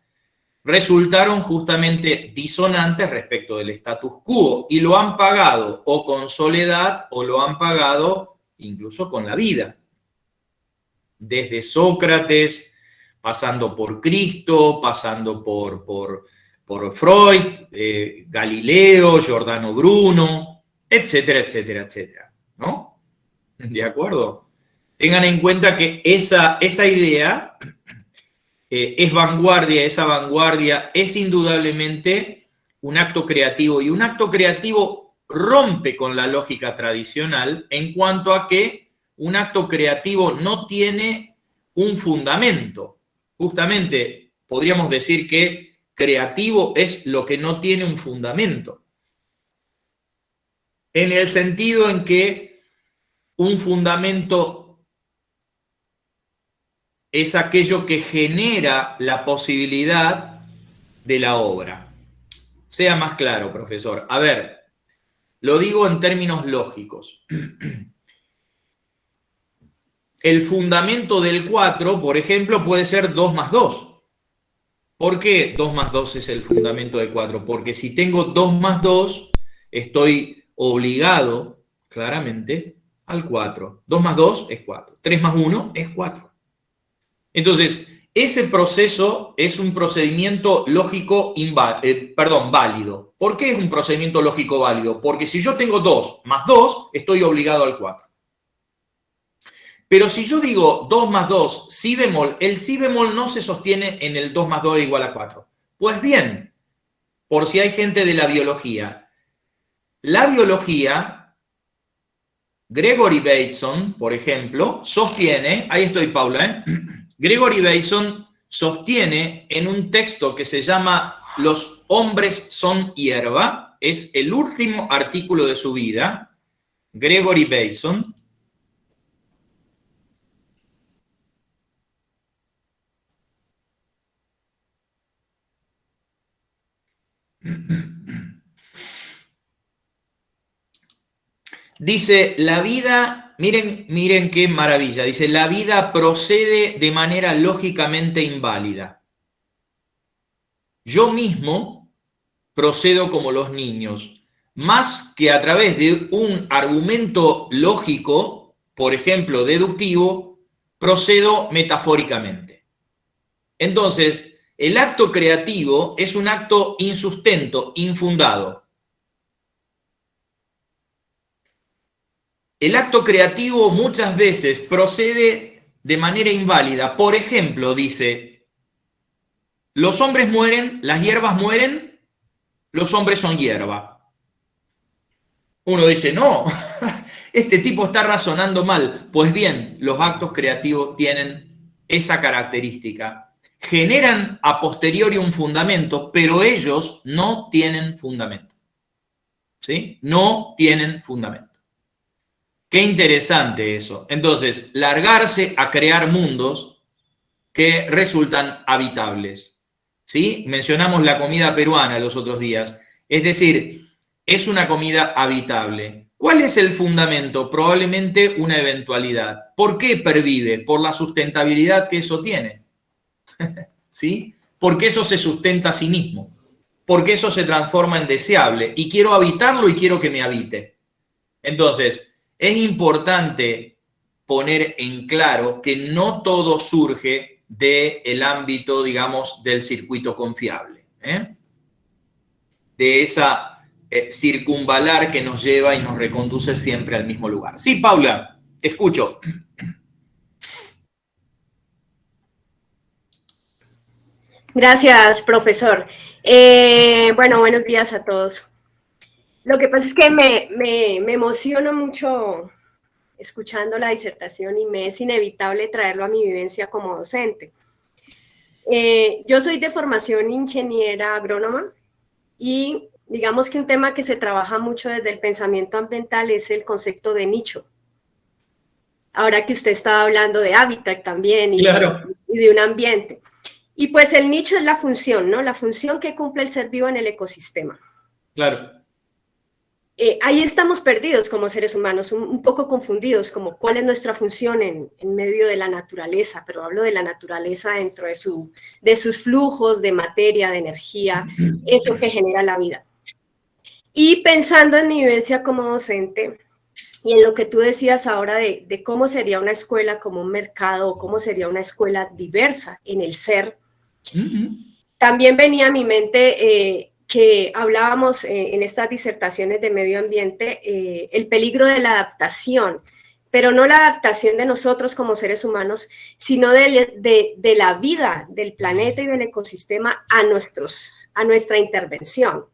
resultaron justamente disonantes respecto del status quo y lo han pagado o con soledad o lo han pagado incluso con la vida. Desde Sócrates, pasando por Cristo, pasando por Freud, Galileo, Giordano Bruno, etcétera, etcétera, etcétera, ¿no? ¿De acuerdo? Tengan en cuenta que esa idea es vanguardia, esa vanguardia es indudablemente un acto creativo, y un acto creativo rompe con la lógica tradicional en cuanto a que un acto creativo no tiene un fundamento. Justamente podríamos decir que creativo es lo que no tiene un fundamento, en el sentido en que un fundamento es aquello que genera la posibilidad de la obra. Sea más claro, profesor. A ver, lo digo en términos lógicos. El fundamento del 4, por ejemplo, puede ser 2 más 2. ¿Por qué 2 más 2 es el fundamento de 4? Porque si tengo 2 más 2, estoy obligado, claramente, al 4. 2 más 2 es 4. 3 más 1 es 4. Entonces, ese proceso es un procedimiento lógico válido. ¿Por qué es un procedimiento lógico válido? Porque si yo tengo 2 más 2, estoy obligado al 4. Pero si yo digo 2 más 2, si bemol, el si bemol no se sostiene en el 2 más 2 igual a 4. Pues bien, por si hay gente de la biología, Gregory Bateson, por ejemplo, sostiene, ahí estoy, Paula, Gregory Bateson sostiene en un texto que se llama Los hombres son hierba, es el último artículo de su vida, Gregory Bateson. Dice, la vida, miren qué maravilla, dice, la vida procede de manera lógicamente inválida. Yo mismo procedo como los niños, más que a través de un argumento lógico, por ejemplo, deductivo, procedo metafóricamente. Entonces, el acto creativo es un acto insustento, infundado. El acto creativo muchas veces procede de manera inválida. Por ejemplo, dice, los hombres mueren, las hierbas mueren, los hombres son hierba. Uno dice, no, este tipo está razonando mal. Pues bien, los actos creativos tienen esa característica. Generan a posteriori un fundamento, pero ellos no tienen fundamento. ¿Sí? No tienen fundamento. Qué interesante eso. Entonces, largarse a crear mundos que resultan habitables. ¿Sí? Mencionamos la comida peruana los otros días. Es decir, es una comida habitable. ¿Cuál es el fundamento? Probablemente una eventualidad. ¿Por qué pervive? Por la sustentabilidad que eso tiene. ¿Sí? Porque eso se sustenta a sí mismo. Porque eso se transforma en deseable. Y quiero habitarlo y quiero que me habite. Entonces, es importante poner en claro que no todo surge del ámbito, digamos, del circuito confiable, de esa circunvalar que nos lleva y nos reconduce siempre al mismo lugar. Sí, Paula, te escucho. Gracias, profesor. Bueno, buenos días a todos. Lo que pasa es que me emociono mucho escuchando la disertación y me es inevitable traerlo a mi vivencia como docente. Yo soy de formación ingeniera agrónoma y digamos que un tema que se trabaja mucho desde el pensamiento ambiental es el concepto de nicho. Ahora que usted estaba hablando de hábitat también y, claro, y de un ambiente. Y pues el nicho es la función, ¿no? La función que cumple el ser vivo en el ecosistema. Claro. ahí estamos perdidos como seres humanos, un poco confundidos, como cuál es nuestra función en medio de la naturaleza, pero hablo de la naturaleza dentro de sus flujos de materia, de energía, eso que genera la vida. Y pensando en mi vivencia como docente y en lo que tú decías ahora de cómo sería una escuela como un mercado, o cómo sería una escuela diversa en el ser, también venía a mi mente que hablábamos en estas disertaciones de medio ambiente, el peligro de la adaptación, pero no la adaptación de nosotros como seres humanos, sino de la vida del planeta y del ecosistema a nuestra intervención.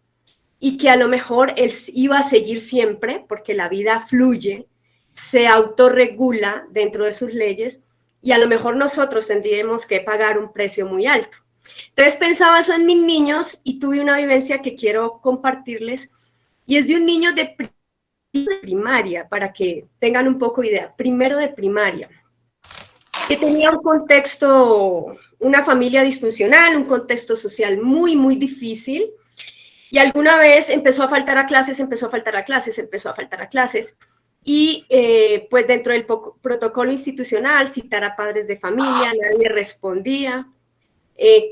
Y que a lo mejor él iba a seguir siempre, porque la vida fluye, se autorregula dentro de sus leyes, y a lo mejor nosotros tendríamos que pagar un precio muy alto. Entonces pensaba eso en mis niños y tuve una vivencia que quiero compartirles, y es de un niño de primaria, para que tengan un poco de idea, primero de primaria, que tenía un contexto, una familia disfuncional, un contexto social muy, muy difícil, y alguna vez empezó a faltar a clases, y pues dentro del protocolo institucional, citar a padres de familia, nadie respondía.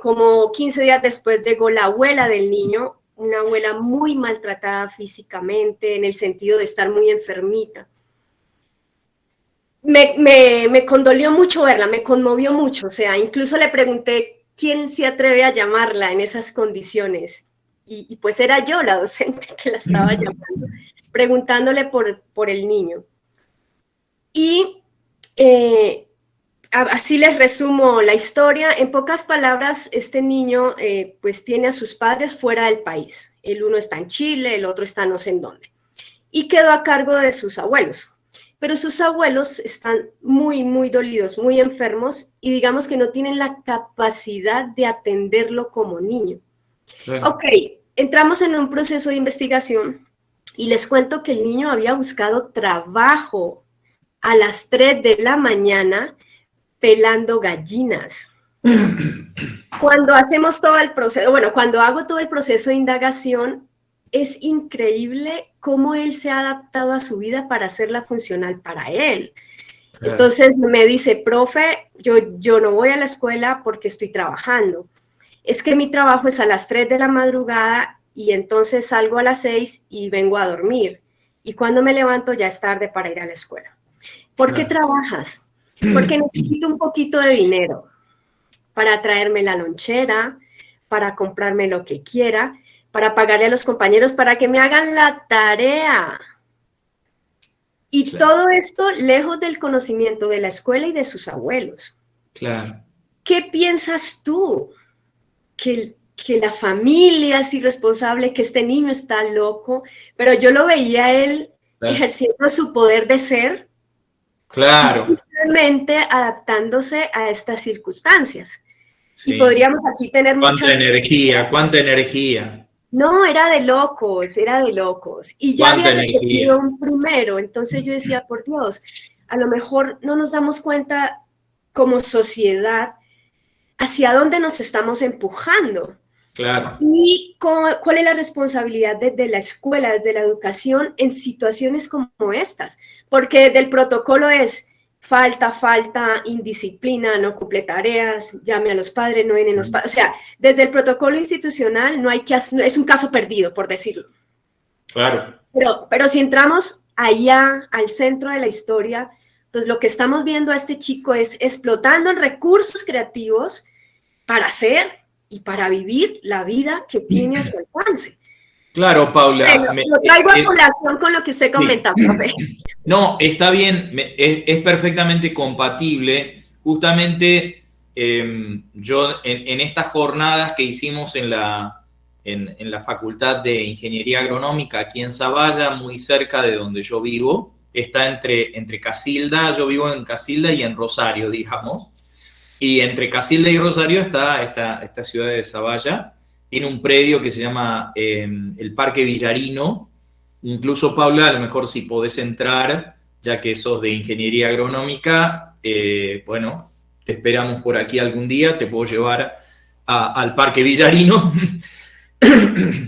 Como 15 días después llegó la abuela del niño, una abuela muy maltratada físicamente, en el sentido de estar muy enfermita. Me condolió mucho verla, me conmovió mucho, o sea, incluso le pregunté quién se atreve a llamarla en esas condiciones. Y pues era yo la docente que la estaba llamando, preguntándole por el niño. Y así les resumo la historia. En pocas palabras, este niño pues tiene a sus padres fuera del país. El uno está en Chile, el otro está no sé en dónde. Y quedó a cargo de sus abuelos. Pero sus abuelos están muy, muy dolidos, muy enfermos, y digamos que no tienen la capacidad de atenderlo como niño. Claro. Ok, entramos en un proceso de investigación y les cuento que el niño había buscado trabajo a las 3 de la mañana pelando gallinas. Cuando hacemos todo el proceso, cuando hago todo el proceso de indagación, es increíble cómo él se ha adaptado a su vida para hacerla funcional para él. Claro. Entonces me dice, profe, yo no voy a la escuela porque estoy trabajando. Es que mi trabajo es a las 3 de la madrugada y entonces salgo a las 6 y vengo a dormir. Y cuando me levanto ya es tarde para ir a la escuela. ¿Por qué trabajas? Porque necesito un poquito de dinero para traerme la lonchera, para comprarme lo que quiera, para pagarle a los compañeros para que me hagan la tarea. Y todo esto lejos del conocimiento de la escuela y de sus abuelos. Claro. ¿Qué piensas tú? Que la familia es irresponsable, que este niño está loco, pero yo lo veía él ejerciendo su poder de ser, claro, y simplemente adaptándose a estas circunstancias. Sí. Y podríamos aquí tener cuánta energía. No, era de locos. Y ya había repetido un primero, entonces yo decía, por Dios, a lo mejor no nos damos cuenta como sociedad hacia dónde nos estamos empujando. Claro. Y cuál es la responsabilidad de la escuela, desde la educación, en situaciones como estas. Porque del protocolo es falta, indisciplina, no cumple tareas, llame a los padres, no vienen los padres. O sea, desde el protocolo institucional no hay que hacer, es un caso perdido, por decirlo. Claro. Pero si entramos allá, al centro de la historia, pues lo que estamos viendo a este chico es explotando en recursos creativos para hacer y para vivir la vida que tiene a su alcance. Claro, Paula. Lo traigo a colación con lo que usted comenta, profe. No, está bien, es perfectamente compatible. Justamente yo en estas jornadas que hicimos en la Facultad de Ingeniería Agronómica aquí en Zavalla, muy cerca de donde yo vivo, está entre Casilda, yo vivo en Casilda y en Rosario, digamos. Y entre Casilda y Rosario está esta ciudad de Zavalla. Tiene un predio que se llama el Parque Villarino. Incluso, Paula, a lo mejor si podés entrar, ya que sos de Ingeniería Agronómica, bueno, te esperamos por aquí algún día, te puedo llevar al Parque Villarino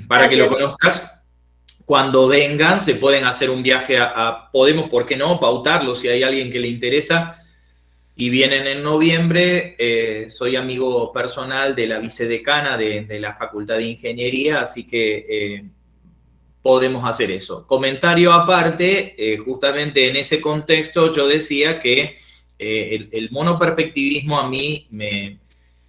para que lo conozcas. cuando vengan se pueden hacer un viaje podemos, ¿por qué no?, pautarlo si hay alguien que le interesa. Y vienen en noviembre. Soy amigo personal de la vicedecana de la Facultad de Ingeniería, así que podemos hacer eso. Comentario aparte, justamente en ese contexto yo decía que el monoperspectivismo a mí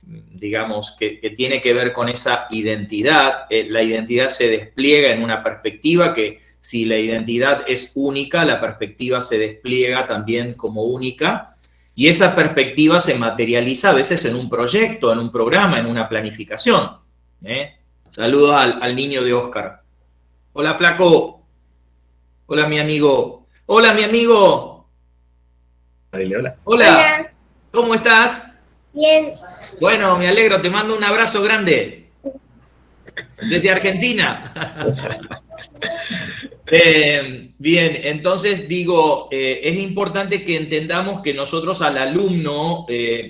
digamos, que tiene que ver con esa identidad. La identidad se despliega en una perspectiva que, si la identidad es única, la perspectiva se despliega también como única. Y esa perspectiva se materializa a veces en un proyecto, en un programa, en una planificación. Saludos al niño de Oscar. Hola, flaco. Hola, mi amigo. Hola, mi amigo. Hola. Hola. ¿Cómo estás? Bien. Bueno, me alegro. Te mando un abrazo grande. Desde Argentina. Bien, entonces digo, es importante que entendamos que nosotros al alumno,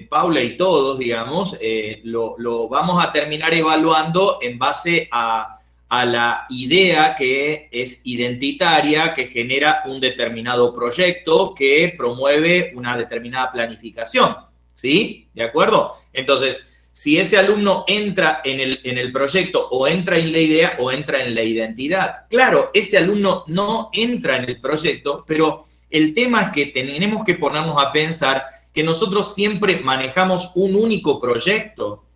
Paula y todos, digamos, lo vamos a terminar evaluando en base a la idea que es identitaria, que genera un determinado proyecto, que promueve una determinada planificación, ¿sí? ¿De acuerdo? Entonces, si ese alumno entra en el proyecto, o entra en la idea, o entra en la identidad. Claro, ese alumno no entra en el proyecto, pero el tema es que tenemos que ponernos a pensar que nosotros siempre manejamos un único proyecto,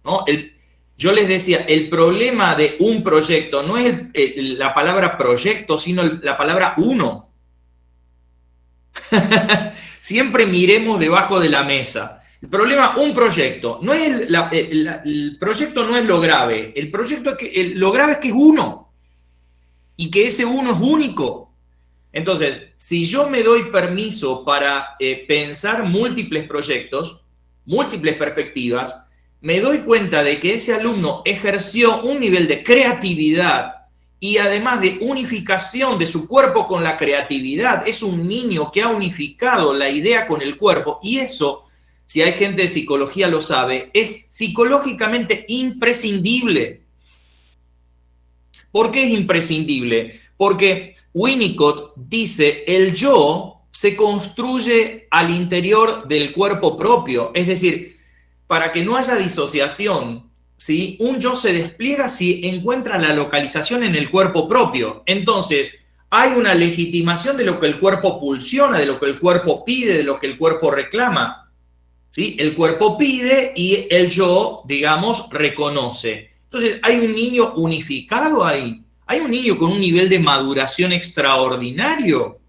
¿no? Yo les decía, el problema de un proyecto no es la palabra proyecto, sino la palabra uno. Siempre miremos debajo de la mesa. El problema, un proyecto, no es el proyecto no es lo grave. El proyecto es que lo grave es que es uno. Y que ese uno es único. Entonces, si yo me doy permiso para pensar múltiples proyectos, múltiples perspectivas, me doy cuenta de que ese alumno ejerció un nivel de creatividad y además de unificación de su cuerpo con la creatividad. Es un niño que ha unificado la idea con el cuerpo, y eso, si hay gente de psicología lo sabe, es psicológicamente imprescindible. ¿Por qué es imprescindible? Porque Winnicott dice, el yo se construye al interior del cuerpo propio. Es decir, para que no haya disociación, ¿sí?, un yo se despliega si encuentra la localización en el cuerpo propio. Entonces, hay una legitimación de lo que el cuerpo pulsiona, de lo que el cuerpo pide, de lo que el cuerpo reclama. ¿Sí? El cuerpo pide y el yo, digamos, reconoce. Entonces, hay un niño unificado ahí. Hay un niño con un nivel de maduración extraordinario.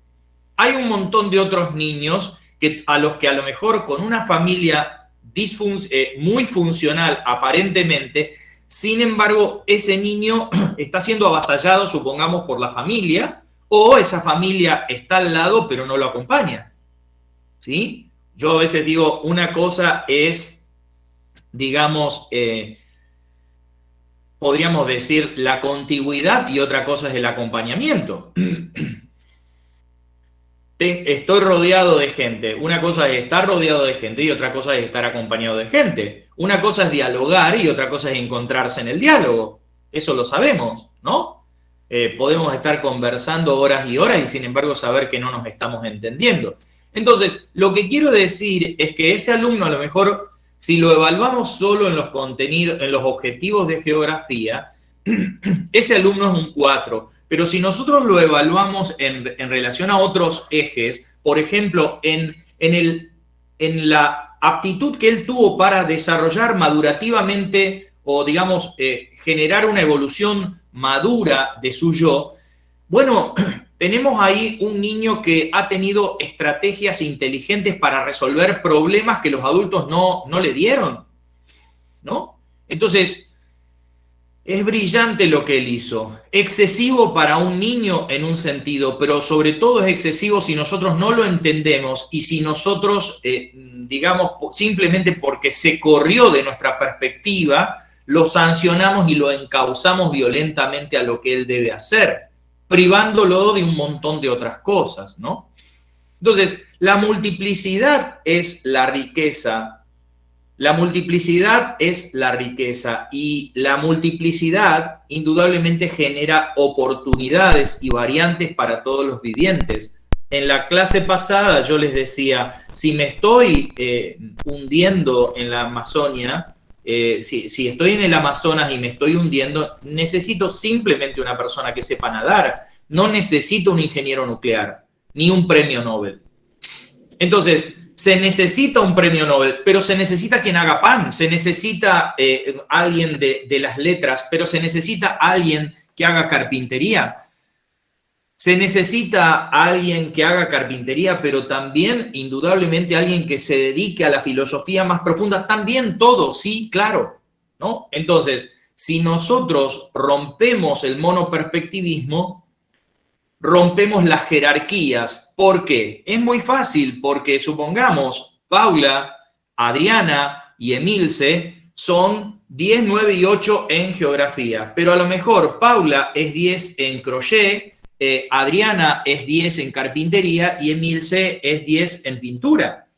Hay un montón de otros niños a los que a lo mejor con una familia muy funcional aparentemente, sin embargo, ese niño está siendo avasallado, supongamos, por la familia, o esa familia está al lado pero no lo acompaña. ¿Sí? Yo a veces digo, una cosa es, digamos, podríamos decir la contigüidad, y otra cosa es el acompañamiento. Estoy rodeado de gente. Una cosa es estar rodeado de gente y otra cosa es estar acompañado de gente. Una cosa es dialogar y otra cosa es encontrarse en el diálogo. Eso lo sabemos, ¿no? Podemos estar conversando horas y horas y sin embargo saber que no nos estamos entendiendo. Entonces, lo que quiero decir es que ese alumno, a lo mejor, si lo evaluamos solo en los contenidos, en los objetivos de geografía, ese alumno es un 4. Pero si nosotros lo evaluamos en relación a otros ejes, por ejemplo, en la aptitud que él tuvo para desarrollar madurativamente o, digamos, generar una evolución madura de su yo, bueno, tenemos ahí un niño que ha tenido estrategias inteligentes para resolver problemas que los adultos no le dieron, ¿no? Entonces, es brillante lo que él hizo. Excesivo para un niño en un sentido, pero sobre todo es excesivo si nosotros no lo entendemos y si nosotros, digamos, simplemente porque se corrió de nuestra perspectiva, lo sancionamos y lo encauzamos violentamente a lo que él debe hacer, privándolo de un montón de otras cosas, ¿no? Entonces, la multiplicidad es la riqueza La multiplicidad es la riqueza y la multiplicidad indudablemente genera oportunidades y variantes para todos los vivientes. En la clase pasada yo les decía, si me estoy hundiendo en la Amazonia, si estoy en el Amazonas y me estoy hundiendo, necesito simplemente una persona que sepa nadar. No necesito un ingeniero nuclear, ni un premio Nobel. Entonces, se necesita un premio Nobel, pero se necesita quien haga pan, se necesita alguien de las letras, pero se necesita alguien que haga carpintería. Se necesita alguien que haga carpintería, pero también, indudablemente, alguien que se dedique a la filosofía más profunda. También todo, sí, claro, ¿no? Entonces, si nosotros rompemos el monoperspectivismo, rompemos las jerarquías. ¿Por qué? Es muy fácil, porque supongamos Paula, Adriana y Emilce son 10, 9 y 8 en geografía, pero a lo mejor Paula es 10 en crochet, Adriana es 10 en carpintería y Emilce es 10 en pintura.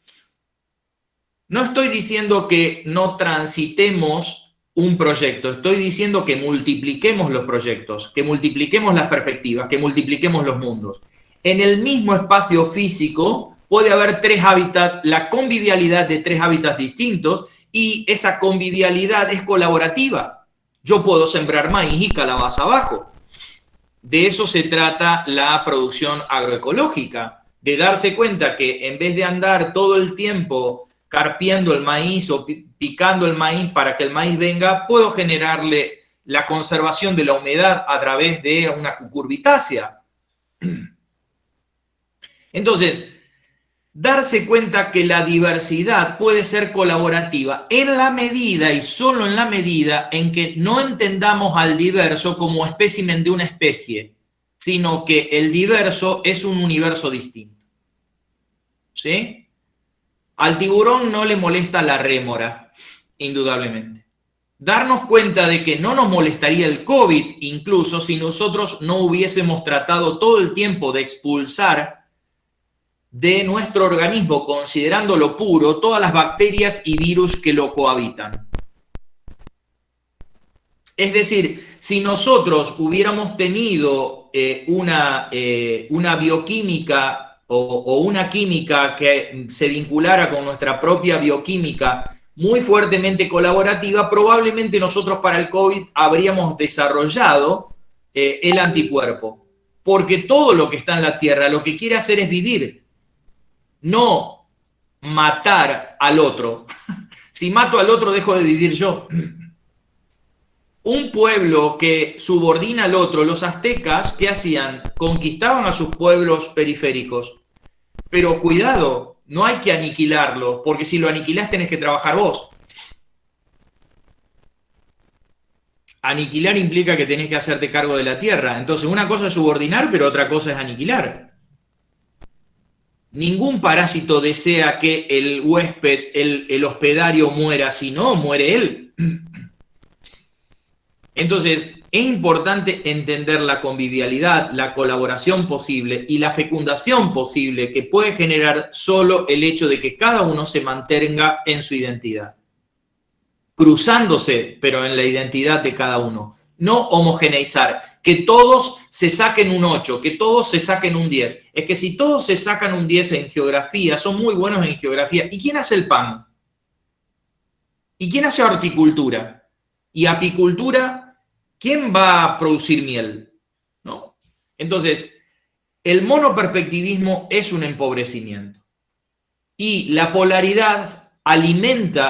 No estoy diciendo que no transitemos un proyecto, estoy diciendo que multipliquemos los proyectos, que multipliquemos las perspectivas, que multipliquemos los mundos. En el mismo espacio físico puede haber 3 hábitats, la convivialidad de 3 hábitats distintos, y esa convivialidad es colaborativa. Yo puedo sembrar maíz y calabaza abajo. De eso se trata la producción agroecológica, de darse cuenta que en vez de andar todo el tiempo carpiendo el maíz o picando el maíz para que el maíz venga, puedo generarle la conservación de la humedad a través de una cucurbitácea. Entonces, darse cuenta que la diversidad puede ser colaborativa en la medida y solo en la medida en que no entendamos al diverso como espécimen de una especie, sino que el diverso es un universo distinto. ¿Sí? Al tiburón no le molesta la rémora, indudablemente. Darnos cuenta de que no nos molestaría el COVID, incluso si nosotros no hubiésemos tratado todo el tiempo de expulsar de nuestro organismo, considerándolo puro, todas las bacterias y virus que lo cohabitan. Es decir, si nosotros hubiéramos tenido una bioquímica o una química que se vinculara con nuestra propia bioquímica muy fuertemente colaborativa, probablemente nosotros para el COVID habríamos desarrollado el anticuerpo. Porque todo lo que está en la Tierra lo que quiere hacer es vivir, no matar al otro. Si mato al otro, dejo de vivir yo. Un pueblo que subordina al otro, los aztecas, ¿qué hacían? Conquistaban a sus pueblos periféricos. Pero cuidado, no hay que aniquilarlo, porque si lo aniquilás tenés que trabajar vos. Aniquilar implica que tenés que hacerte cargo de la tierra. Entonces, una cosa es subordinar, pero otra cosa es aniquilar. Ningún parásito desea que el huésped, el hospedario muera, si no, muere él. Entonces, es importante entender la convivialidad, la colaboración posible y la fecundación posible que puede generar solo el hecho de que cada uno se mantenga en su identidad. Cruzándose, pero en la identidad de cada uno. No homogeneizar, que todos se saquen un 8, que todos se saquen un 10. Es que si todos se sacan un 10 en geografía, son muy buenos en geografía. ¿Y quién hace el pan? ¿Y quién hace horticultura? ¿Y apicultura? ¿Quién va a producir miel? ¿No? Entonces, el monoperspectivismo es un empobrecimiento. Y la polaridad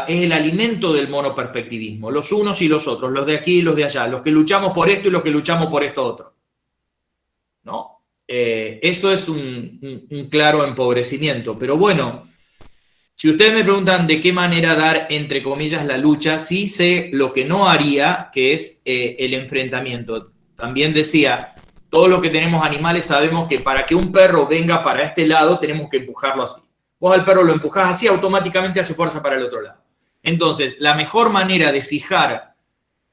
es el alimento del monoperspectivismo, los unos y los otros, los de aquí y los de allá, los que luchamos por esto y los que luchamos por esto otro. ¿No? Eso es un claro empobrecimiento. Pero bueno, si ustedes me preguntan de qué manera dar, entre comillas, la lucha, sí sé lo que no haría, que es el enfrentamiento. También decía, todos los que tenemos animales sabemos que para que un perro venga para este lado tenemos que empujarlo así. Vos al perro lo empujás así, automáticamente hace fuerza para el otro lado. Entonces, la mejor manera de fijar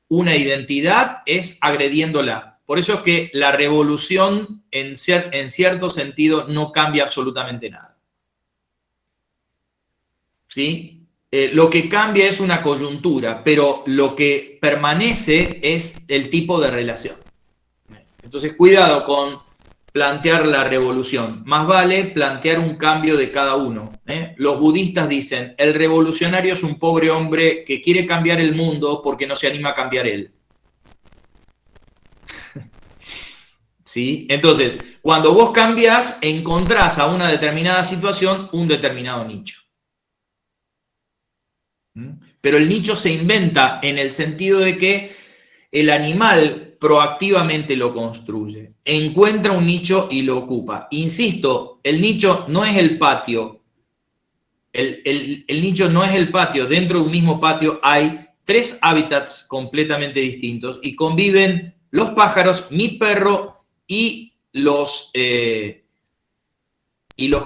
una identidad es agrediéndola. Por eso es que la revolución, en cierto sentido, no cambia absolutamente nada. ¿Sí? lo que cambia es una coyuntura, pero lo que permanece es el tipo de relación. Entonces, cuidado con plantear la revolución. Más vale plantear un cambio de cada uno. Los budistas dicen, el revolucionario es un pobre hombre que quiere cambiar el mundo porque no se anima a cambiar él. ¿Sí? Entonces, cuando vos cambiás, encontrás a una determinada situación un determinado nicho. Pero el nicho se inventa en el sentido de que el animal proactivamente lo construye, encuentra un nicho y lo ocupa. Insisto, el nicho no es el patio. El nicho no es el patio. Dentro de un mismo patio hay 3 hábitats completamente distintos y conviven los pájaros, mi perro y los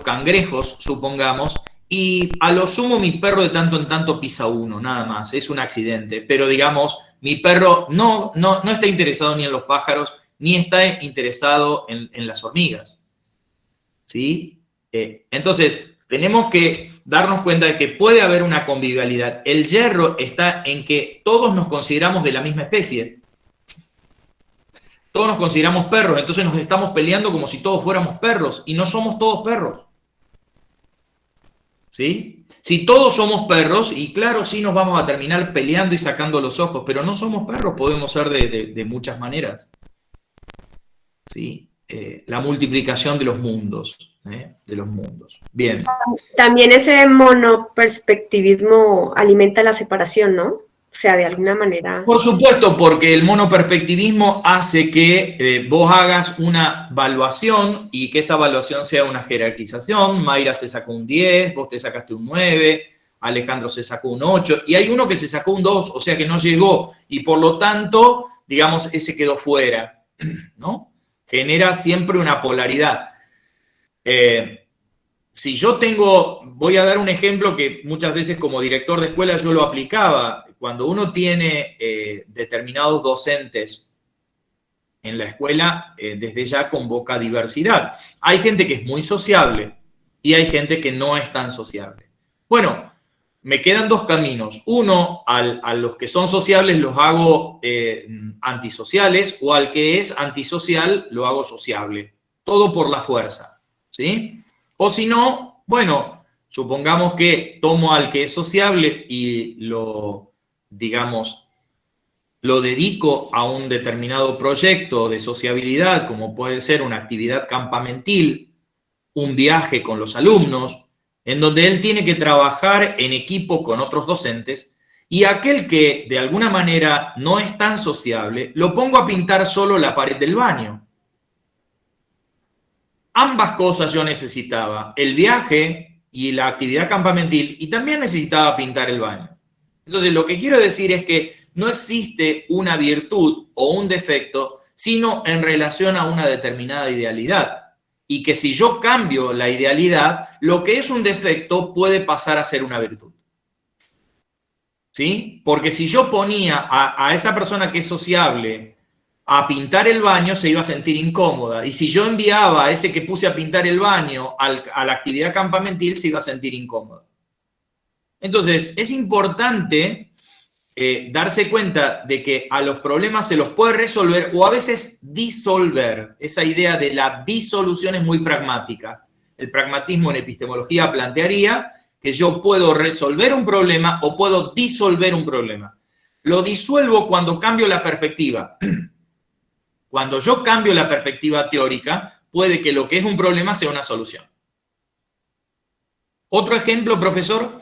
cangrejos, supongamos. Y a lo sumo mi perro de tanto en tanto pisa uno, nada más, es un accidente. Pero digamos, mi perro no está interesado ni en los pájaros, ni está interesado en las hormigas. ¿Sí? Entonces, tenemos que darnos cuenta de que puede haber una convivialidad. El yerro está en que todos nos consideramos de la misma especie. Todos nos consideramos perros, entonces nos estamos peleando como si todos fuéramos perros, y no somos todos perros. ¿Sí? Si todos somos perros, y claro, sí nos vamos a terminar peleando y sacando los ojos, pero no somos perros, podemos ser de muchas maneras. ¿Sí? La multiplicación de los mundos, de los mundos. Bien. También ese monoperspectivismo alimenta la separación, ¿no? O sea, de alguna manera. Por supuesto, porque el monoperspectivismo hace que vos hagas una evaluación y que esa evaluación sea una jerarquización. Mayra se sacó un 10, vos te sacaste un 9, Alejandro se sacó un 8, y hay uno que se sacó un 2, o sea que no llegó, y por lo tanto, digamos, ese quedó fuera, ¿no? Genera siempre una polaridad. Si yo tengo, voy a dar un ejemplo que muchas veces como director de escuela yo lo aplicaba. Cuando uno tiene determinados docentes en la escuela, desde ya convoca diversidad. Hay gente que es muy sociable y hay gente que no es tan sociable. Bueno, me quedan 2 caminos. Uno, a los que son sociables los hago antisociales, o al que es antisocial lo hago sociable. Todo por la fuerza, ¿sí? O si no, bueno, supongamos que tomo al que es sociable y lo dedico a un determinado proyecto de sociabilidad, como puede ser una actividad campamentil, un viaje con los alumnos, en donde él tiene que trabajar en equipo con otros docentes, y aquel que de alguna manera no es tan sociable, lo pongo a pintar solo la pared del baño. Ambas cosas yo necesitaba, el viaje y la actividad campamentil, y también necesitaba pintar el baño. Entonces, lo que quiero decir es que no existe una virtud o un defecto, sino en relación a una determinada idealidad. Y que si yo cambio la idealidad, lo que es un defecto puede pasar a ser una virtud. ¿Sí? Porque si yo ponía a esa persona que es sociable a pintar el baño, se iba a sentir incómoda. Y si yo enviaba a ese que puse a pintar el baño a la actividad campamentil, se iba a sentir incómoda. Entonces, es importante darse cuenta de que a los problemas se los puede resolver o a veces disolver. Esa idea de la disolución es muy pragmática. El pragmatismo en epistemología plantearía que yo puedo resolver un problema o puedo disolver un problema. Lo disuelvo cuando cambio la perspectiva. Cuando yo cambio la perspectiva teórica, puede que lo que es un problema sea una solución. Otro ejemplo, profesor.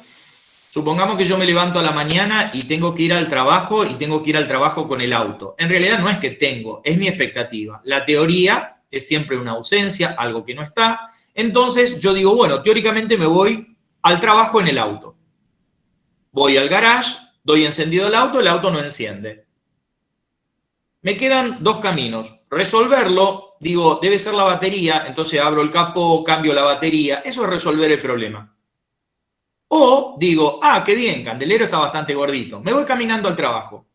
Supongamos que yo me levanto a la mañana y tengo que ir al trabajo y tengo que ir al trabajo con el auto. En realidad no es que tengo, es mi expectativa. La teoría es siempre una ausencia, algo que no está. Entonces yo digo, bueno, teóricamente me voy al trabajo en el auto. Voy al garage, doy encendido el auto no enciende. Me quedan 2 caminos. Resolverlo, digo, debe ser la batería, entonces abro el capó, cambio la batería. Eso es resolver el problema. O digo, qué bien, Candelero está bastante gordito. Me voy caminando al trabajo.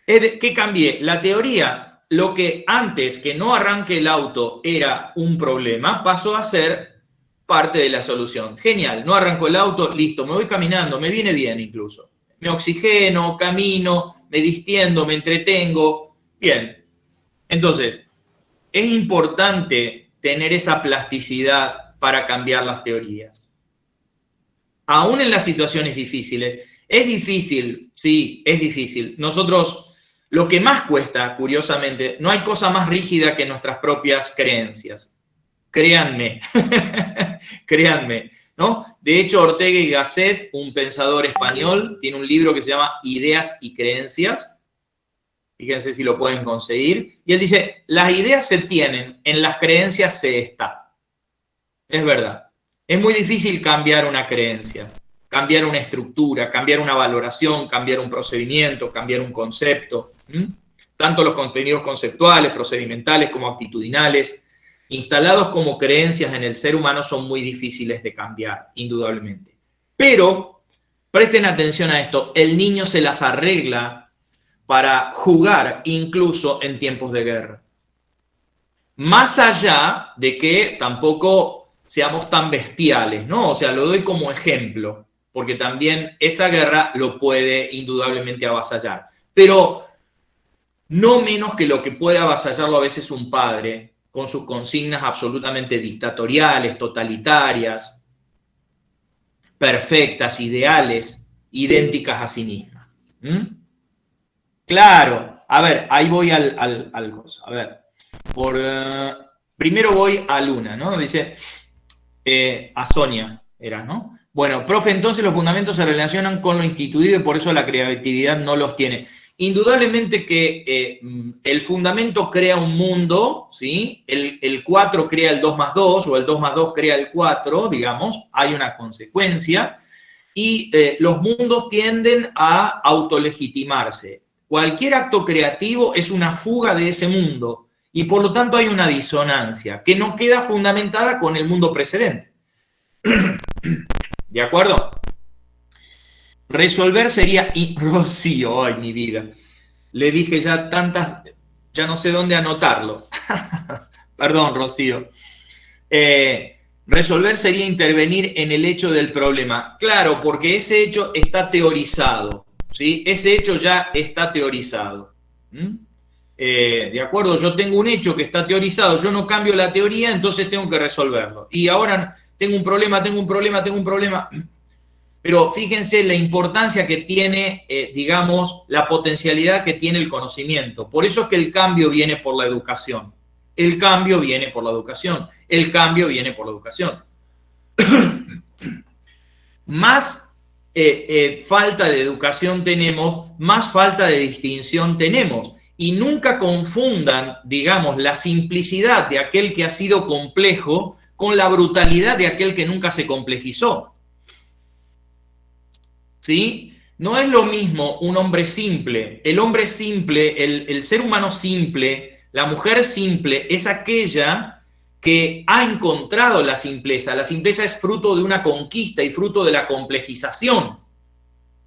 ¿Qué cambié? La teoría, lo que antes que no arranque el auto era un problema, pasó a ser parte de la solución. Genial, no arrancó el auto, listo, me voy caminando, me viene bien incluso. Me oxigeno, camino, me distiendo, me entretengo. Bien. Entonces, es importante tener esa plasticidad para cambiar las teorías. Aún en las situaciones difíciles. Es difícil, sí, es difícil. Nosotros, lo que más cuesta, curiosamente, no hay cosa más rígida que nuestras propias creencias. Créanme, créanme, ¿no? De hecho, Ortega y Gasset, un pensador español, tiene un libro que se llama Ideas y Creencias. Fíjense si lo pueden conseguir. Y él dice, las ideas se tienen, en las creencias se está. Es verdad. Es muy difícil cambiar una creencia, cambiar una estructura, cambiar una valoración, cambiar un procedimiento, cambiar un concepto. Tanto los contenidos conceptuales, procedimentales como actitudinales, instalados como creencias en el ser humano, son muy difíciles de cambiar, indudablemente. Pero, presten atención a esto, el niño se las arregla para jugar incluso en tiempos de guerra. Más allá de que tampoco seamos tan bestiales, ¿no? O sea, lo doy como ejemplo, porque también esa guerra lo puede indudablemente avasallar. Pero no menos que lo que puede avasallarlo a veces un padre, con sus consignas absolutamente dictatoriales, totalitarias, perfectas, ideales, idénticas a sí mismas. Claro, a ver, ahí voy al cosa. A ver, primero voy a Luna, ¿no? Dice, a Sonia era, ¿no? Bueno, profe, entonces los fundamentos se relacionan con lo instituido y por eso la creatividad no los tiene. Indudablemente que el fundamento crea un mundo, ¿sí? El 4 crea el 2 más 2 o el 2 más 2 crea el 4, digamos, hay una consecuencia y los mundos tienden a autolegitimarse. Cualquier acto creativo es una fuga de ese mundo y por lo tanto hay una disonancia que no queda fundamentada con el mundo precedente. ¿De acuerdo? Resolver sería... Rocío, ay, mi vida. Le dije ya tantas... Ya no sé dónde anotarlo. Perdón, Rocío. Resolver sería intervenir en el hecho del problema. Claro, porque ese hecho está teorizado. ¿Sí? Ese hecho ya está teorizado. De acuerdo, yo tengo un hecho que está teorizado, yo no cambio la teoría, entonces tengo que resolverlo. Y ahora tengo un problema. Pero fíjense la importancia que tiene, digamos, la potencialidad que tiene el conocimiento. Por eso es que el cambio viene por la educación. El cambio viene por la educación. El cambio viene por la educación. Más falta de educación tenemos, más falta de distinción tenemos. Y nunca confundan, digamos, la simplicidad de aquel que ha sido complejo con la brutalidad de aquel que nunca se complejizó. ¿Sí? No es lo mismo un hombre simple. El hombre simple, el ser humano simple, la mujer simple, es aquella que ha encontrado la simpleza. La simpleza es fruto de una conquista y fruto de la complejización.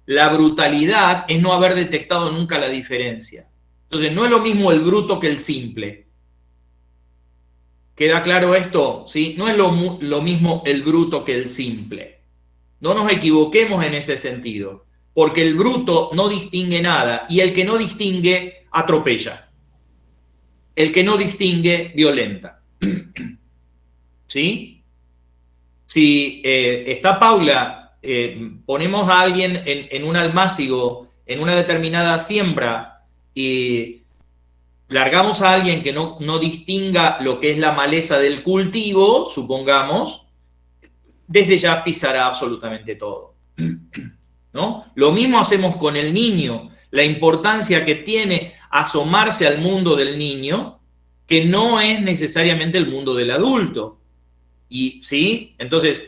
La brutalidad es no haber detectado nunca la diferencia. Entonces, no es lo mismo el bruto que el simple. ¿Queda claro esto? ¿Sí? No es lo mismo el bruto que el simple. No nos equivoquemos en ese sentido, porque el bruto no distingue nada y el que no distingue atropella. El que no distingue violenta. ¿Sí? Si está Paula, ponemos a alguien en un almácigo, en una determinada siembra, y largamos a alguien que no distinga lo que es la maleza del cultivo, supongamos, desde ya pisará absolutamente todo, ¿no? Lo mismo hacemos con el niño, la importancia que tiene asomarse al mundo del niño, que no es necesariamente el mundo del adulto. Y sí, entonces,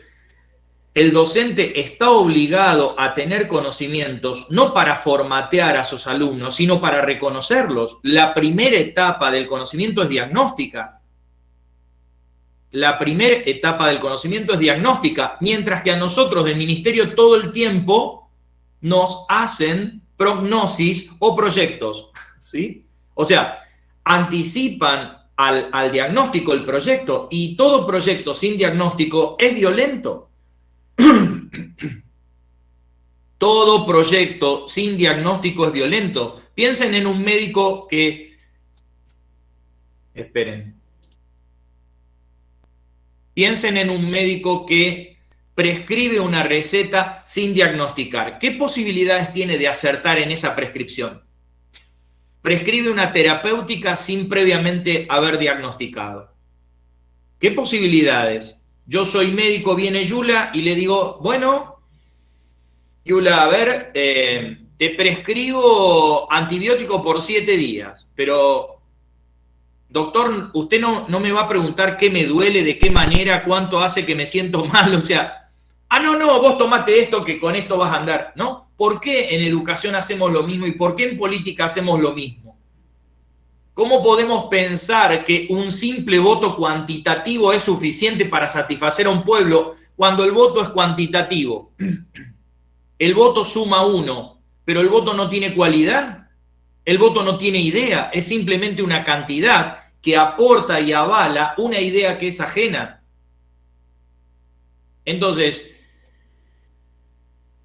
el docente está obligado a tener conocimientos no para formatear a sus alumnos, sino para reconocerlos. La primera etapa del conocimiento es diagnóstica. La primera etapa del conocimiento es diagnóstica, mientras que a nosotros del ministerio todo el tiempo nos hacen prognosis o proyectos, ¿sí? O sea, anticipan al diagnóstico, el proyecto, y todo proyecto sin diagnóstico es violento. Todo proyecto sin diagnóstico es violento. Piensen en un médico que... Esperen. Piensen en un médico que prescribe una receta sin diagnosticar. ¿Qué posibilidades tiene de acertar en esa prescripción? Prescribe una terapéutica sin previamente haber diagnosticado. ¿Qué posibilidades? Yo soy médico, viene Yula y le digo, bueno, Yula, a ver, te prescribo antibiótico por 7 días, pero, doctor, usted no me va a preguntar qué me duele, de qué manera, cuánto hace que me siento mal, o sea, no, vos tomate esto que con esto vas a andar, ¿no? ¿Por qué en educación hacemos lo mismo y por qué en política hacemos lo mismo? ¿Cómo podemos pensar que un simple voto cuantitativo es suficiente para satisfacer a un pueblo cuando el voto es cuantitativo? El voto suma 1, pero el voto no tiene cualidad, el voto no tiene idea, es simplemente una cantidad que aporta y avala una idea que es ajena. Entonces,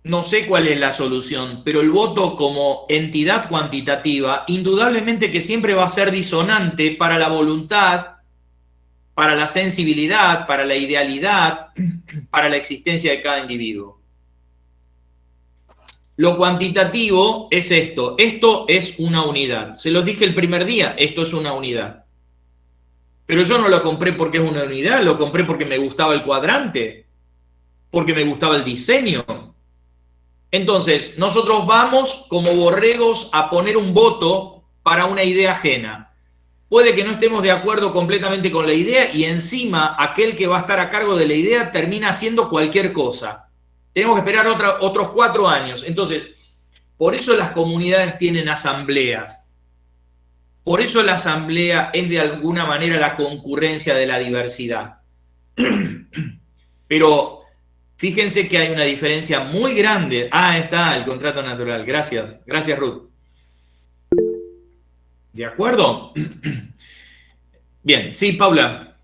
no sé cuál es la solución, pero el voto como entidad cuantitativa, indudablemente que siempre va a ser disonante para la voluntad, para la sensibilidad, para la idealidad, para la existencia de cada individuo. Lo cuantitativo es esto es una unidad. Se los dije el primer día, esto es una unidad. Pero yo no lo compré porque es una unidad, lo compré porque me gustaba el cuadrante, porque me gustaba el diseño. Entonces, nosotros vamos como borregos a poner un voto para una idea ajena. Puede que no estemos de acuerdo completamente con la idea y encima aquel que va a estar a cargo de la idea termina haciendo cualquier cosa. Tenemos que esperar otros 4 años. Entonces, por eso las comunidades tienen asambleas. Por eso la asamblea es de alguna manera la concurrencia de la diversidad. Pero fíjense que hay una diferencia muy grande. Está el contrato natural. Gracias. Gracias, Ruth. ¿De acuerdo? Bien. Sí, Paula.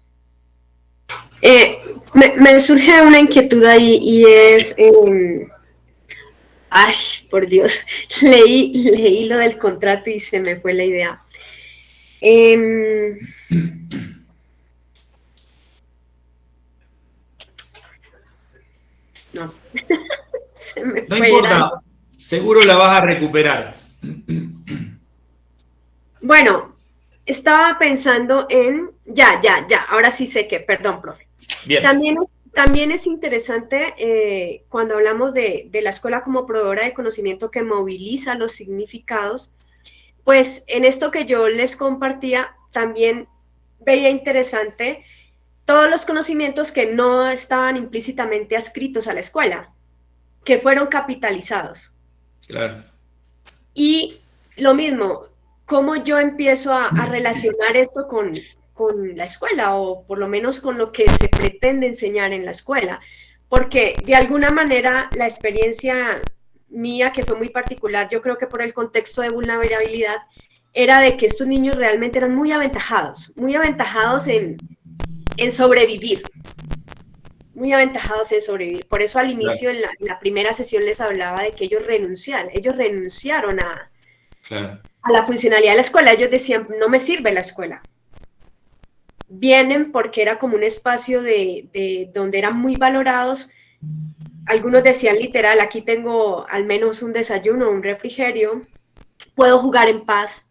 Me surge una inquietud ahí y es, ay, por Dios, leí lo del contrato y se me fue la idea. No, se me fue. No importa, seguro la vas a recuperar. Bueno, estaba pensando en, ya, ahora sí sé que, perdón, profe. Bien. También es interesante cuando hablamos de la escuela como proveedora de conocimiento que moviliza los significados, pues en esto que yo les compartía, también veía interesante todos los conocimientos que no estaban implícitamente adscritos a la escuela, que fueron capitalizados. Claro. Y lo mismo, cómo yo empiezo a relacionar esto con la escuela o por lo menos con lo que se pretende enseñar en la escuela, porque de alguna manera la experiencia mía, que fue muy particular, yo creo que por el contexto de vulnerabilidad, era de que estos niños realmente eran muy aventajados en sobrevivir, muy aventajados en sobrevivir. Por eso al inicio, claro, en la primera sesión les hablaba de que ellos renunciaron a la funcionalidad de la escuela. Ellos decían, no me sirve la escuela. Vienen porque era como un espacio de donde eran muy valorados. Algunos decían literal, aquí tengo al menos un desayuno, un refrigerio, puedo jugar en paz.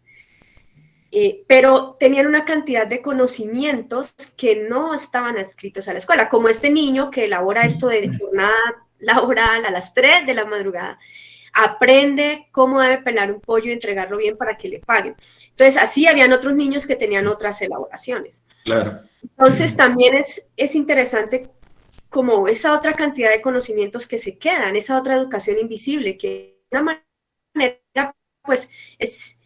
Pero tenían una cantidad de conocimientos que no estaban adscritos a la escuela, como este niño que elabora esto de jornada laboral a las 3 de la madrugada, aprende cómo debe pelar un pollo y entregarlo bien para que le paguen. Entonces, así habían otros niños que tenían otras elaboraciones. Claro. Entonces, también es interesante como esa otra cantidad de conocimientos que se quedan, esa otra educación invisible, que de una manera, pues, es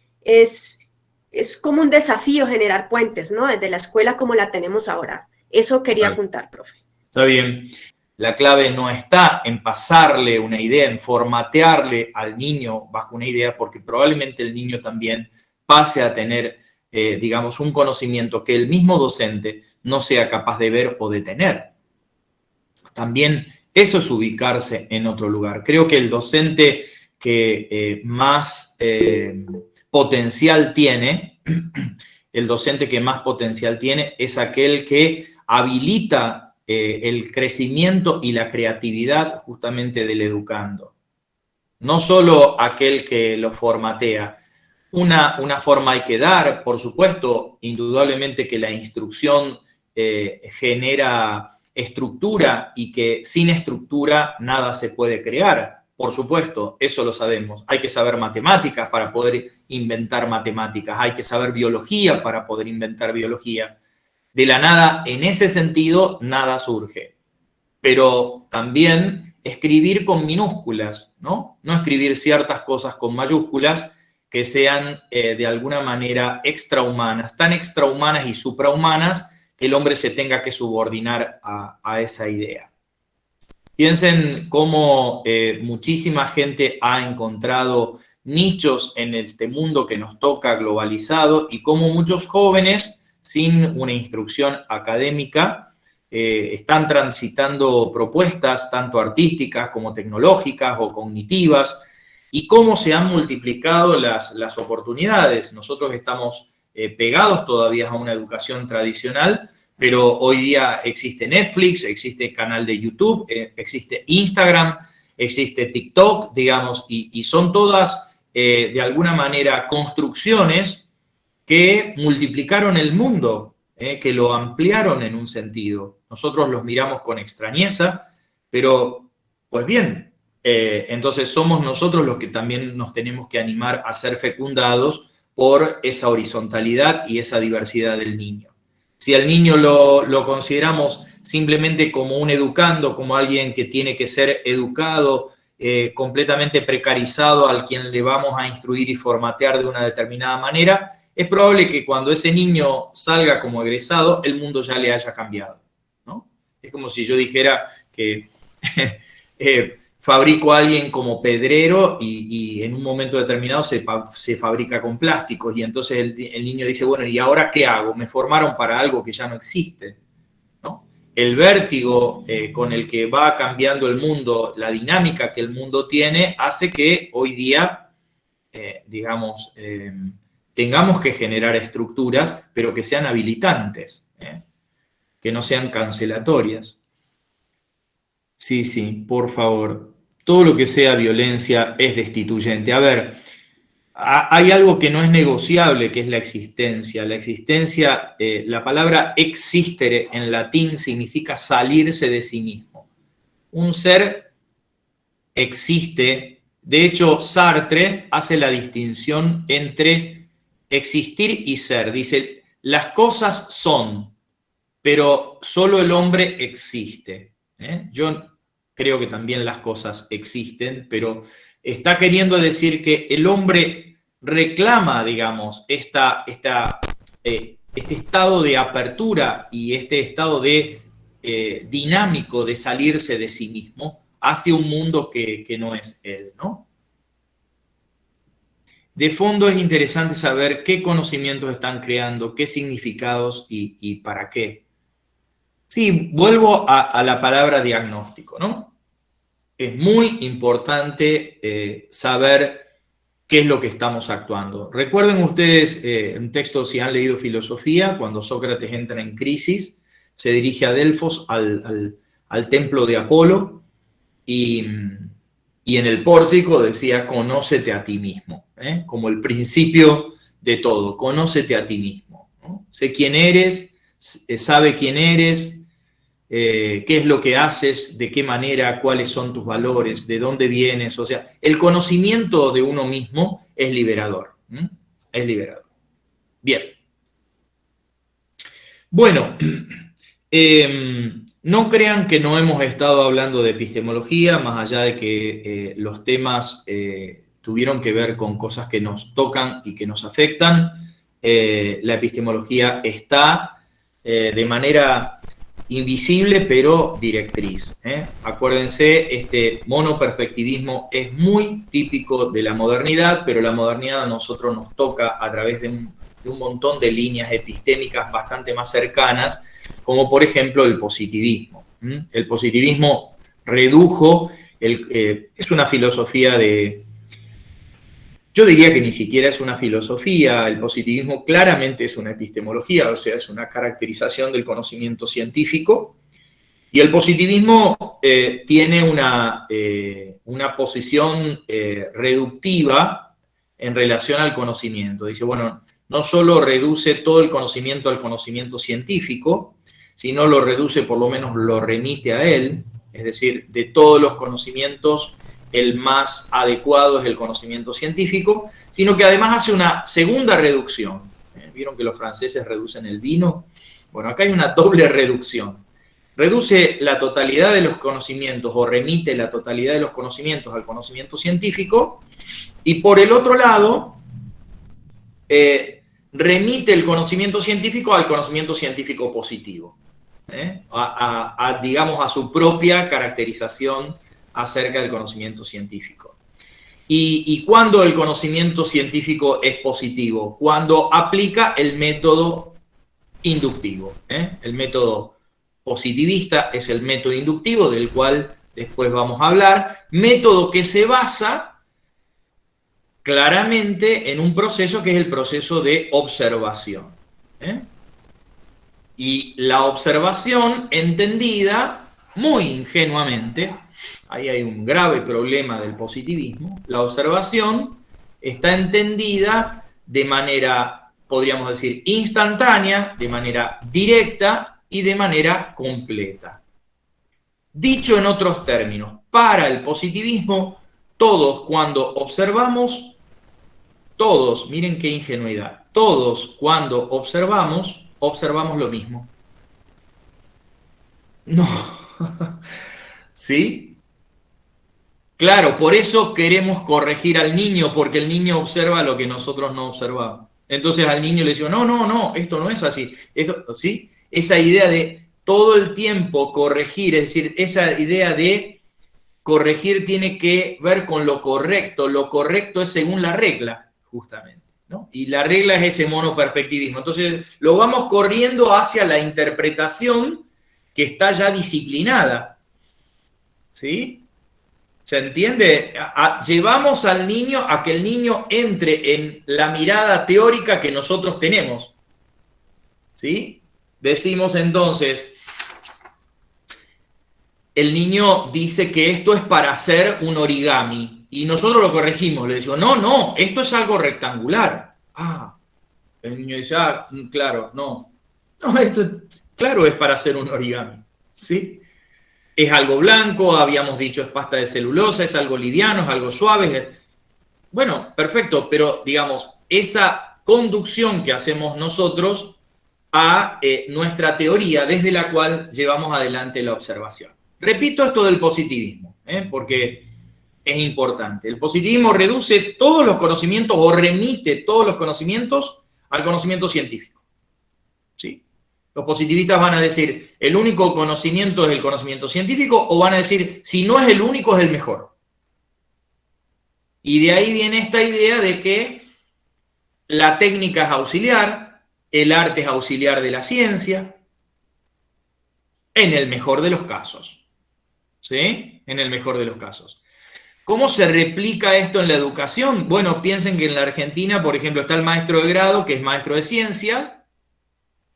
como un desafío generar puentes, ¿no? Desde la escuela como la tenemos ahora. Eso quería apuntar, profe. Está bien. La clave no está en pasarle una idea, en formatearle al niño bajo una idea, porque probablemente el niño también pase a tener digamos, un conocimiento que el mismo docente no sea capaz de ver o de tener. También eso es ubicarse en otro lugar. Creo que el docente que más potencial tiene, es aquel que habilita el crecimiento y la creatividad justamente del educando. No solo aquel que lo formatea. Una forma hay que dar, por supuesto, indudablemente que la instrucción genera estructura y que sin estructura nada se puede crear. Por supuesto, eso lo sabemos. Hay que saber matemáticas para poder inventar matemáticas. Hay que saber biología para poder inventar biología. De la nada, en ese sentido, nada surge. Pero también escribir con minúsculas, ¿no? No escribir ciertas cosas con mayúsculas que sean de alguna manera extrahumanas, tan extrahumanas y suprahumanas que el hombre se tenga que subordinar a esa idea. Piensen cómo muchísima gente ha encontrado nichos en este mundo que nos toca globalizado y cómo muchos jóvenes sin una instrucción académica están transitando propuestas tanto artísticas como tecnológicas o cognitivas y cómo se han multiplicado las oportunidades. Nosotros estamos pegados todavía a una educación tradicional, pero hoy día existe Netflix, existe canal de YouTube, existe Instagram, existe TikTok, digamos, y son todas, de alguna manera, construcciones que multiplicaron el mundo, que lo ampliaron en un sentido. Nosotros los miramos con extrañeza, pero, pues bien, entonces somos nosotros los que también nos tenemos que animar a ser fecundados por esa horizontalidad y esa diversidad del niño. Si al niño lo consideramos simplemente como un educando, como alguien que tiene que ser educado, completamente precarizado, al quien le vamos a instruir y formatear de una determinada manera, es probable que cuando ese niño salga como egresado, el mundo ya le haya cambiado, ¿no? Es como si yo dijera que fabrico a alguien como pedrero y en un momento determinado se fabrica con plásticos y entonces el niño dice, bueno, ¿y ahora qué hago? Me formaron para algo que ya no existe, ¿no? El vértigo con el que va cambiando el mundo, la dinámica que el mundo tiene, hace que hoy día, tengamos que generar estructuras, pero que sean habilitantes, que no sean cancelatorias. Sí, por favor. Todo lo que sea violencia es destituyente. A ver, hay algo que no es negociable, que es la existencia. La existencia, la palabra existere en latín significa salirse de sí mismo. Un ser existe. De hecho, Sartre hace la distinción entre existir y ser. Dice, las cosas son, pero solo el hombre existe. Yo creo que también las cosas existen, pero está queriendo decir que el hombre reclama, digamos, este estado de apertura y este estado de dinámico de salirse de sí mismo hacia un mundo que no es él, ¿no? De fondo es interesante saber qué conocimientos están creando, qué significados y para qué. Sí, vuelvo a la palabra diagnóstico, ¿no? Es muy importante saber qué es lo que estamos actuando. Recuerden ustedes un texto, si han leído filosofía, cuando Sócrates entra en crisis, se dirige a Delfos, al templo de Apolo, y en el pórtico decía, conócete a ti mismo, como el principio de todo, conócete a ti mismo, ¿no? Sé quién eres, sabe quién eres, qué es lo que haces, de qué manera, cuáles son tus valores, de dónde vienes. O sea, el conocimiento de uno mismo es liberador. Es liberador. Bien. Bueno, no crean que no hemos estado hablando de epistemología, más allá de que los temas tuvieron que ver con cosas que nos tocan y que nos afectan. La epistemología está de manera invisible pero directriz. Acuérdense, este monoperspectivismo es muy típico de la modernidad, pero la modernidad a nosotros nos toca a través de un montón de líneas epistémicas bastante más cercanas, como por ejemplo el positivismo. El positivismo redujo, es una filosofía de... Yo diría que ni siquiera es una filosofía, el positivismo claramente es una epistemología, o sea, es una caracterización del conocimiento científico, y el positivismo tiene una posición reductiva en relación al conocimiento. Dice, bueno, no solo reduce todo el conocimiento al conocimiento científico, sino lo reduce, por lo menos lo remite a él, es decir, de todos los conocimientos, el más adecuado es el conocimiento científico, sino que además hace una segunda reducción. ¿Vieron que los franceses reducen el vino? Bueno, acá hay una doble reducción. Reduce la totalidad de los conocimientos o remite la totalidad de los conocimientos al conocimiento científico y por el otro lado remite el conocimiento científico al conocimiento científico positivo, digamos, a su propia caracterización acerca del conocimiento científico. ¿Y cuándo el conocimiento científico es positivo? Cuando aplica el método inductivo. El método positivista es el método inductivo, del cual después vamos a hablar, método que se basa claramente en un proceso que es el proceso de observación. Y la observación entendida muy ingenuamente, ahí hay un grave problema del positivismo, la observación está entendida de manera, podríamos decir, instantánea, de manera directa y de manera completa. Dicho en otros términos, para el positivismo, todos cuando observamos, todos, miren qué ingenuidad, todos cuando observamos lo mismo. No. ¿Sí? Claro, por eso queremos corregir al niño, porque el niño observa lo que nosotros no observamos. Entonces al niño le decimos, no, esto no es así. Esto, ¿sí? Esa idea de todo el tiempo corregir, es decir, esa idea de corregir tiene que ver con lo correcto es según la regla, justamente, ¿no? Y la regla es ese monoperspectivismo. Entonces lo vamos corriendo hacia la interpretación que está ya disciplinada. ¿Sí? ¿Se entiende? Llevamos al niño a que el niño entre en la mirada teórica que nosotros tenemos. ¿Sí? Decimos entonces, el niño dice que esto es para hacer un origami y nosotros lo corregimos, le decimos, no, esto es algo rectangular. El niño dice, claro, no, esto claro es para hacer un origami, ¿sí? Es algo blanco, habíamos dicho es pasta de celulosa, es algo liviano, es algo suave. Bueno, perfecto, pero digamos, esa conducción que hacemos nosotros a nuestra teoría desde la cual llevamos adelante la observación. Repito esto del positivismo, porque es importante. El positivismo reduce todos los conocimientos o remite todos los conocimientos al conocimiento científico. ¿Sí? Los positivistas van a decir, el único conocimiento es el conocimiento científico, o van a decir, si no es el único, es el mejor. Y de ahí viene esta idea de que la técnica es auxiliar, el arte es auxiliar de la ciencia, en el mejor de los casos. ¿Sí? En el mejor de los casos. ¿Cómo se replica esto en la educación? Bueno, piensen que en la Argentina, por ejemplo, está el maestro de grado, que es maestro de ciencias,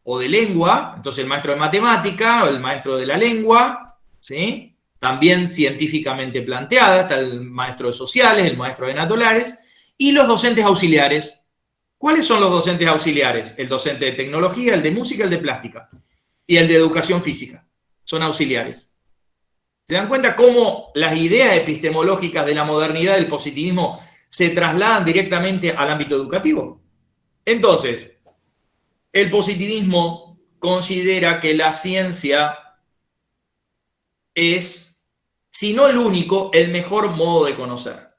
o de lengua, entonces el maestro de matemática, o el maestro de la lengua, ¿sí? También científicamente planteada, está el maestro de sociales, el maestro de naturales, y los docentes auxiliares. ¿Cuáles son los docentes auxiliares? El docente de tecnología, el de música, el de plástica, y el de educación física. Son auxiliares. ¿Se dan cuenta cómo las ideas epistemológicas de la modernidad del positivismo se trasladan directamente al ámbito educativo? Entonces, el positivismo considera que la ciencia es, si no el único, el mejor modo de conocer.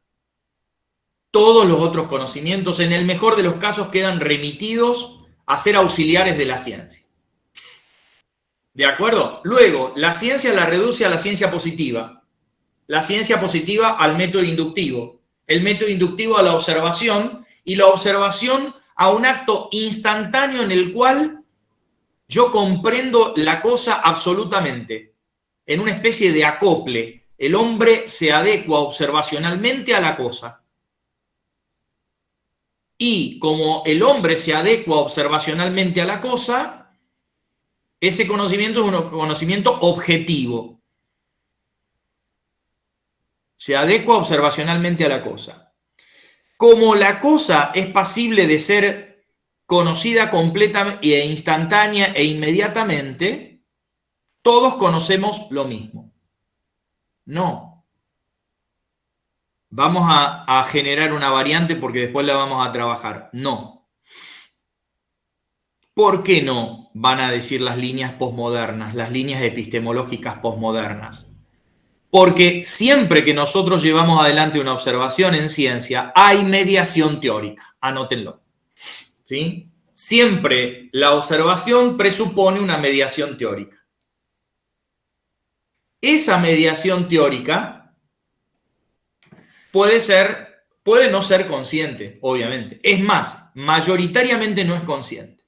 Todos los otros conocimientos, en el mejor de los casos, quedan remitidos a ser auxiliares de la ciencia. ¿De acuerdo? Luego, la ciencia la reduce a la ciencia positiva. La ciencia positiva al método inductivo. El método inductivo a la observación y la observación a un acto instantáneo en el cual yo comprendo la cosa absolutamente, en una especie de acople. El hombre se adecua observacionalmente a la cosa. Y como el hombre se adecua observacionalmente a la cosa, ese conocimiento es un conocimiento objetivo. Se adecua observacionalmente a la cosa. Como la cosa es pasible de ser conocida completa e instantánea e inmediatamente, todos conocemos lo mismo. No. Vamos a generar una variante porque después la vamos a trabajar. No. ¿Por qué no? Van a decir las líneas posmodernas, las líneas epistemológicas posmodernas. Porque siempre que nosotros llevamos adelante una observación en ciencia, hay mediación teórica. Anótenlo. ¿Sí? Siempre la observación presupone una mediación teórica. Esa mediación teórica puede no ser consciente, obviamente. Es más, mayoritariamente no es consciente.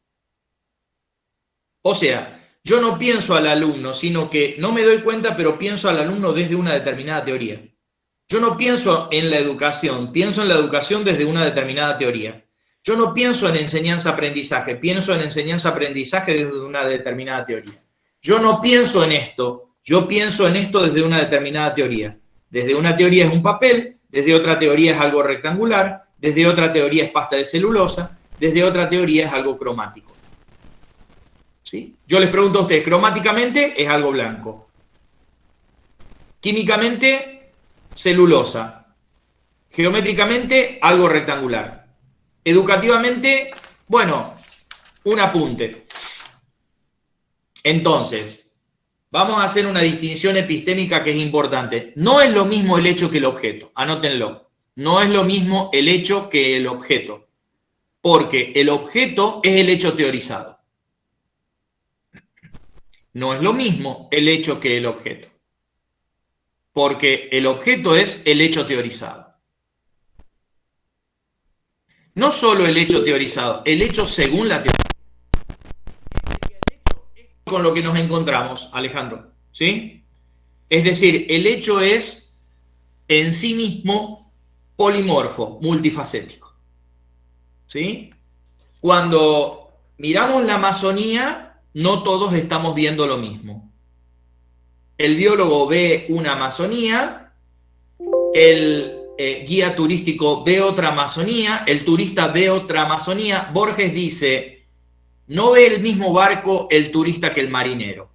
O sea, yo no pienso al alumno, sino que no me doy cuenta, pero pienso al alumno desde una determinada teoría. Yo no pienso en la educación, pienso en la educación desde una determinada teoría. Yo no pienso en enseñanza-aprendizaje, pienso en enseñanza-aprendizaje desde una determinada teoría. Yo no pienso en esto, yo pienso en esto desde una determinada teoría. Desde una teoría es un papel, desde otra teoría es algo rectangular, desde otra teoría es pasta de celulosa, desde otra teoría es algo cromático. ¿Sí? Yo les pregunto a ustedes, cromáticamente es algo blanco. Químicamente, celulosa. Geométricamente, algo rectangular. Educativamente, bueno, un apunte. Entonces, vamos a hacer una distinción epistémica que es importante. No es lo mismo el hecho que el objeto, anótenlo. No es lo mismo el hecho que el objeto, porque el objeto es el hecho teorizado. No es lo mismo el hecho que el objeto, porque el objeto es el hecho teorizado. No solo el hecho teorizado, el hecho según la teoría. Con lo que nos encontramos, Alejandro, ¿sí? Es decir, el hecho es en sí mismo polimorfo, multifacético, ¿sí? Cuando miramos la Amazonía, no todos estamos viendo lo mismo. El biólogo ve una Amazonía, el guía turístico ve otra Amazonía, el turista ve otra Amazonía. Borges dice, no ve el mismo barco el turista que el marinero,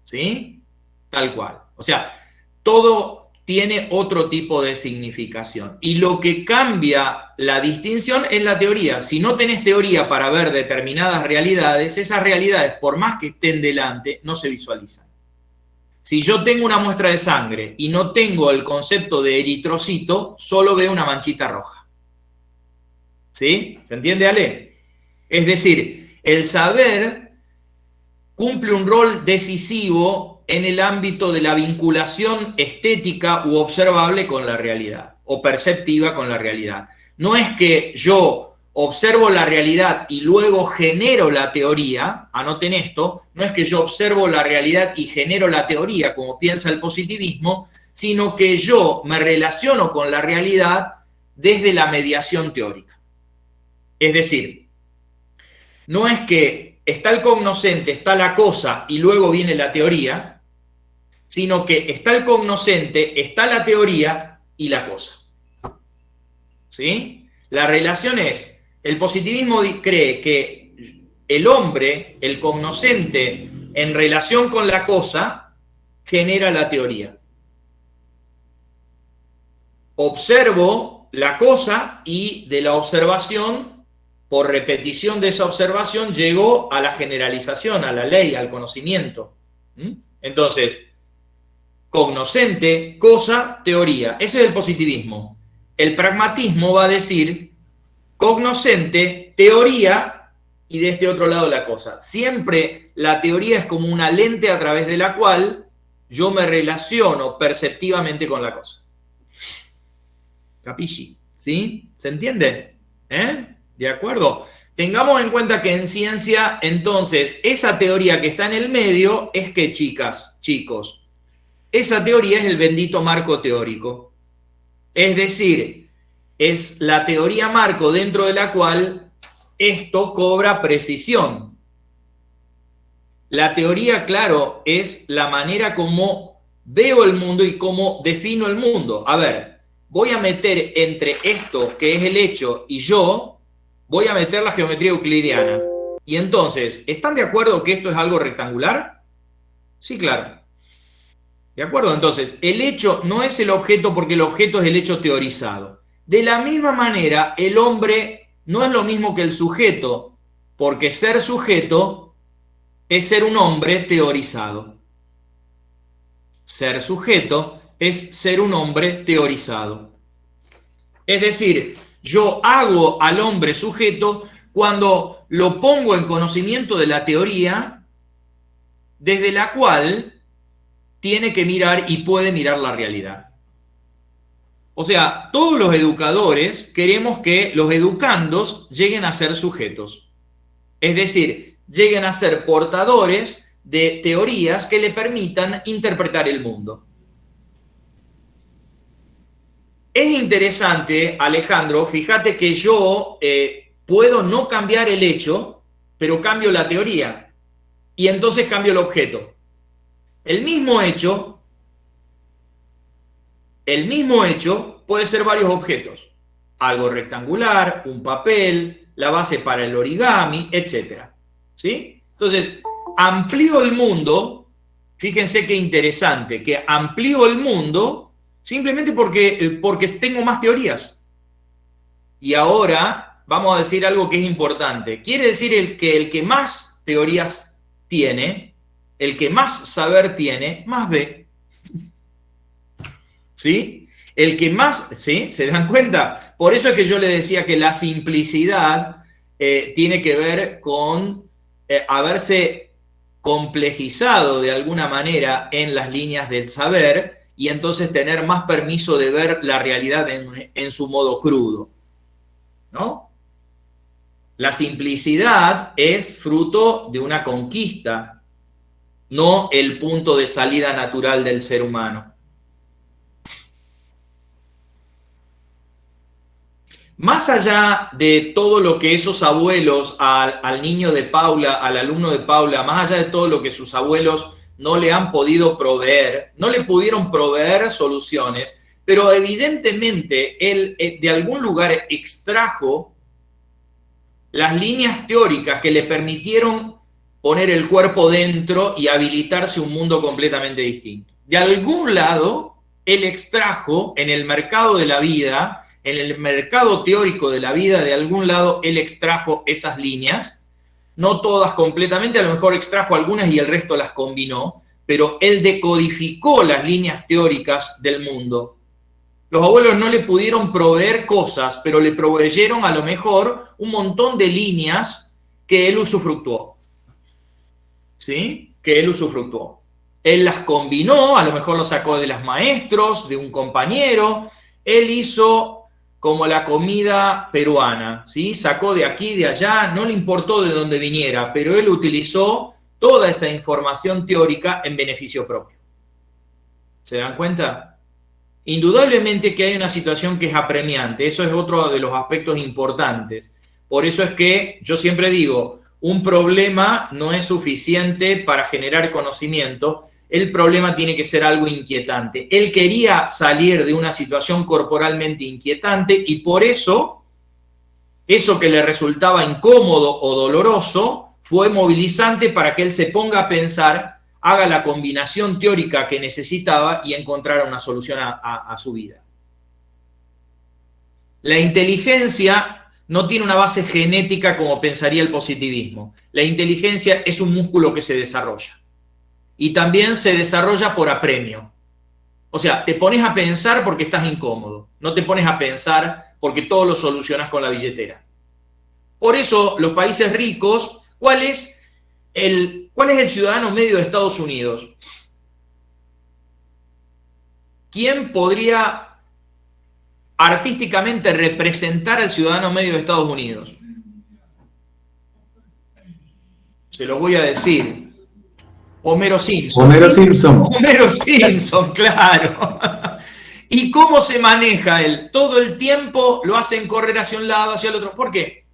¿sí? Tal cual. O sea, todo tiene otro tipo de significación. Y lo que cambia la distinción es la teoría. Si no tenés teoría para ver determinadas realidades, esas realidades, por más que estén delante, no se visualizan. Si yo tengo una muestra de sangre y no tengo el concepto de eritrocito, solo veo una manchita roja. ¿Sí? ¿Se entiende, Ale? Es decir, el saber cumple un rol decisivo en el ámbito de la vinculación estética u observable con la realidad, o perceptiva con la realidad. No es que yo observo la realidad y luego genero la teoría, anoten esto, no es que yo observo la realidad y genero la teoría como piensa el positivismo, sino que yo me relaciono con la realidad desde la mediación teórica. Es decir, no es que está el cognoscente, está la cosa y luego viene la teoría, sino que está el cognoscente, está la teoría y la cosa. ¿Sí? La relación es, el positivismo cree que el hombre, el cognoscente, en relación con la cosa, genera la teoría. Observo la cosa y de la observación, por repetición de esa observación, llego a la generalización, a la ley, al conocimiento. Entonces, cognoscente, cosa, teoría. Ese es el positivismo. El pragmatismo va a decir cognoscente, teoría y de este otro lado la cosa. Siempre la teoría es como una lente a través de la cual yo me relaciono perceptivamente con la cosa. ¿Capisci? ¿Sí? ¿Se entiende? ¿De acuerdo? Tengamos en cuenta que en ciencia, entonces, esa teoría que está en el medio es que, chicos, esa teoría es el bendito marco teórico. Es decir, es la teoría marco dentro de la cual esto cobra precisión. La teoría, claro, es la manera como veo el mundo y cómo defino el mundo. A ver, voy a meter entre esto que es el hecho y yo, voy a meter la geometría euclidiana. Y entonces, ¿están de acuerdo que esto es algo rectangular? Sí, claro. ¿De acuerdo? Entonces, el hecho no es el objeto porque el objeto es el hecho teorizado. De la misma manera, el hombre no es lo mismo que el sujeto, porque ser sujeto es ser un hombre teorizado. Ser sujeto es ser un hombre teorizado. Es decir, yo hago al hombre sujeto cuando lo pongo en conocimiento de la teoría desde la cual tiene que mirar y puede mirar la realidad. O sea, todos los educadores queremos que los educandos lleguen a ser sujetos. Es decir, lleguen a ser portadores de teorías que le permitan interpretar el mundo. Es interesante, Alejandro, fíjate que yo puedo no cambiar el hecho, pero cambio la teoría. Y entonces cambio el objeto. El mismo hecho puede ser varios objetos. Algo rectangular, un papel, la base para el origami, etc. ¿Sí? Entonces, amplío el mundo, fíjense qué interesante, que amplío el mundo simplemente porque tengo más teorías. Y ahora vamos a decir algo que es importante. Quiere decir que el que más teorías tiene, el que más saber tiene, más ve. ¿Sí? El que más, ¿sí? ¿Se dan cuenta? Por eso es que yo le decía que la simplicidad tiene que ver con haberse complejizado de alguna manera en las líneas del saber y entonces tener más permiso de ver la realidad en su modo crudo, ¿no? La simplicidad es fruto de una conquista, no el punto de salida natural del ser humano. Más allá de todo lo que esos abuelos, al niño de Paula, al alumno de Paula, más allá de todo lo que sus abuelos no le han podido proveer, no le pudieron proveer soluciones, pero evidentemente él de algún lugar extrajo las líneas teóricas que le permitieron poner el cuerpo dentro y habilitarse un mundo completamente distinto. De algún lado, él extrajo en el mercado de la vida, en el mercado teórico de la vida, de algún lado, él extrajo esas líneas, no todas completamente, a lo mejor extrajo algunas y el resto las combinó, pero él decodificó las líneas teóricas del mundo. Los abuelos no le pudieron proveer cosas, pero le proveyeron a lo mejor un montón de líneas que él usufructuó. ¿Sí? Que él usufructuó. Él las combinó, a lo mejor lo sacó de los maestros, de un compañero. Él hizo como la comida peruana, ¿sí? Sacó de aquí, de allá, no le importó de dónde viniera, pero él utilizó toda esa información teórica en beneficio propio. ¿Se dan cuenta? Indudablemente que hay una situación que es apremiante, eso es otro de los aspectos importantes. Por eso es que yo siempre digo, un problema no es suficiente para generar conocimiento, el problema tiene que ser algo inquietante. Él quería salir de una situación corporalmente inquietante y por eso, eso que le resultaba incómodo o doloroso fue movilizante para que él se ponga a pensar, haga la combinación teórica que necesitaba y encontrara una solución a su vida. La inteligencia no tiene una base genética como pensaría el positivismo. La inteligencia es un músculo que se desarrolla. Y también se desarrolla por apremio. O sea, te pones a pensar porque estás incómodo. No te pones a pensar porque todo lo solucionas con la billetera. Por eso, los países ricos, ¿cuál es el ciudadano medio de Estados Unidos? ¿Quién podría artísticamente representar al ciudadano medio de Estados Unidos? Se los voy a decir. Homero Simpson. Homero Simpson. Homero Simpson, claro. ¿Y cómo se maneja él? Todo el tiempo lo hacen correr hacia un lado, hacia el otro. ¿Por qué?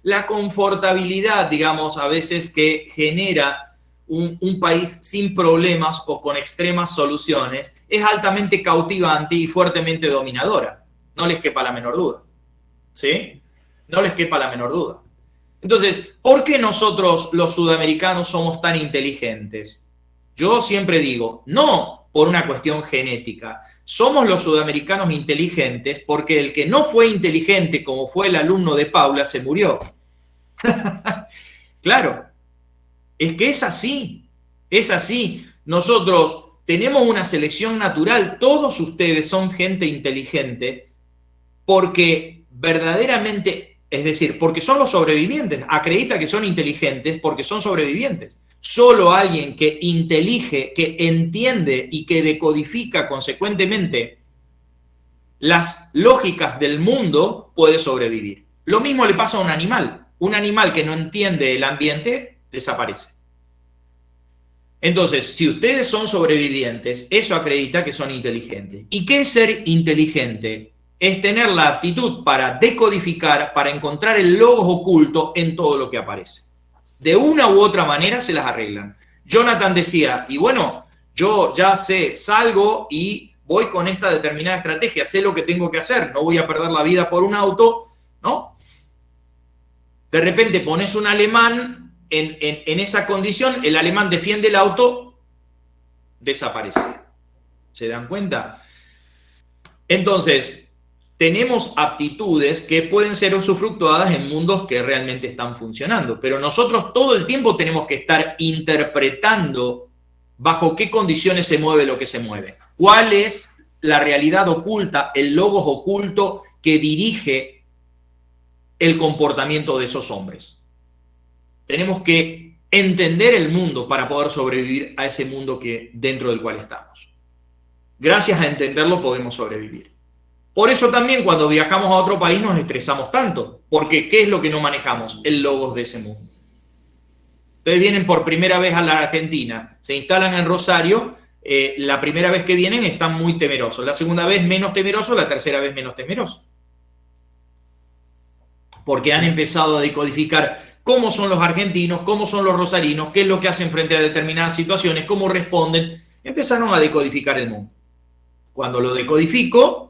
La confortabilidad, digamos, a veces que genera un país sin problemas o con extremas soluciones, es altamente cautivante y fuertemente dominadora. No les quepa la menor duda. ¿Sí? No les quepa la menor duda. Entonces, ¿por qué nosotros los sudamericanos somos tan inteligentes? Yo siempre digo, no por una cuestión genética. Somos los sudamericanos inteligentes porque el que no fue inteligente, como fue el alumno de Paula, se murió. Claro, es que es así, es así. Nosotros tenemos una selección natural, todos ustedes son gente inteligente porque verdaderamente, es decir, porque son los sobrevivientes, acredita que son inteligentes porque son sobrevivientes. Solo alguien que intelige, que entiende y que decodifica consecuentemente las lógicas del mundo puede sobrevivir. Lo mismo le pasa a un animal. Un animal que no entiende el ambiente desaparece. Entonces, si ustedes son sobrevivientes, eso acredita que son inteligentes. ¿Y qué es ser inteligente? Es tener la aptitud para decodificar, para encontrar el logos oculto en todo lo que aparece. De una u otra manera se las arreglan. Jonathan decía, y bueno, yo ya sé, salgo y voy con esta determinada estrategia, sé lo que tengo que hacer, no voy a perder la vida por un auto, ¿no? De repente pones un alemán en esa condición, el alemán defiende el auto, desaparece. ¿Se dan cuenta? Entonces, tenemos aptitudes que pueden ser usufructuadas en mundos que realmente están funcionando, pero nosotros todo el tiempo tenemos que estar interpretando bajo qué condiciones se mueve lo que se mueve. ¿Cuál es la realidad oculta, el logos oculto que dirige el comportamiento de esos hombres? Tenemos que entender el mundo para poder sobrevivir a ese mundo dentro del cual estamos. Gracias a entenderlo podemos sobrevivir. Por eso también cuando viajamos a otro país nos estresamos tanto, porque ¿qué es lo que no manejamos? El logos de ese mundo. Ustedes vienen por primera vez a la Argentina, se instalan en Rosario, la primera vez que vienen están muy temerosos, la segunda vez menos temerosos, la tercera vez menos temerosos. Porque han empezado a decodificar cómo son los argentinos, cómo son los rosarinos, qué es lo que hacen frente a determinadas situaciones, cómo responden. Empezaron a decodificar el mundo. Cuando lo decodifico,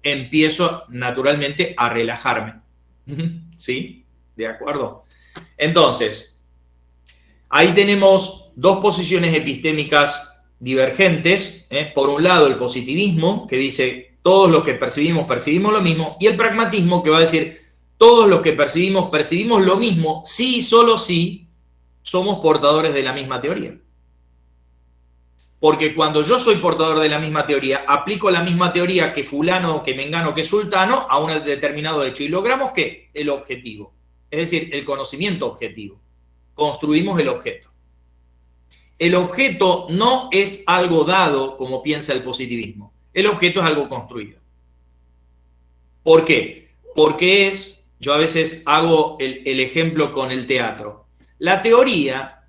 empiezo naturalmente a relajarme. ¿Sí? ¿De acuerdo? Entonces, ahí tenemos dos posiciones epistémicas divergentes. Por un lado, el positivismo, que dice todos los que percibimos, percibimos lo mismo, y el pragmatismo, que va a decir todos los que percibimos, percibimos lo mismo, sí y solo si somos portadores de la misma teoría. Porque cuando yo soy portador de la misma teoría, aplico la misma teoría que fulano, que mengano, que sultano a un determinado hecho. Y logramos ¿qué? El objetivo. Es decir, el conocimiento objetivo. Construimos el objeto. El objeto no es algo dado como piensa el positivismo. El objeto es algo construido. ¿Por qué? Porque yo a veces hago el ejemplo con el teatro. La teoría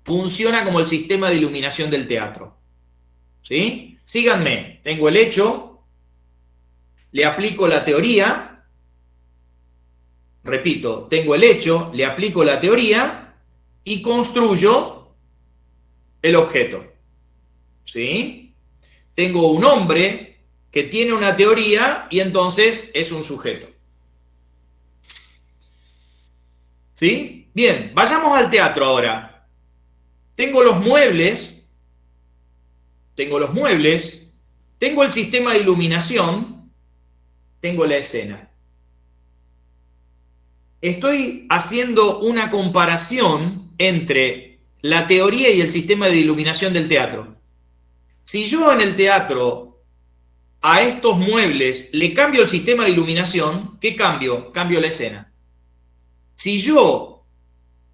funciona como el sistema de iluminación del teatro. ¿Sí? Síganme, tengo el hecho, le aplico la teoría, repito, tengo el hecho, le aplico la teoría y construyo el objeto. ¿Sí? Tengo un hombre que tiene una teoría y entonces es un sujeto. ¿Sí? Bien, vayamos al teatro ahora. Tengo los muebles, tengo el sistema de iluminación, tengo la escena. Estoy haciendo una comparación entre la teoría y el sistema de iluminación del teatro. Si yo en el teatro a estos muebles le cambio el sistema de iluminación, ¿qué cambio? Cambio la escena. Si yo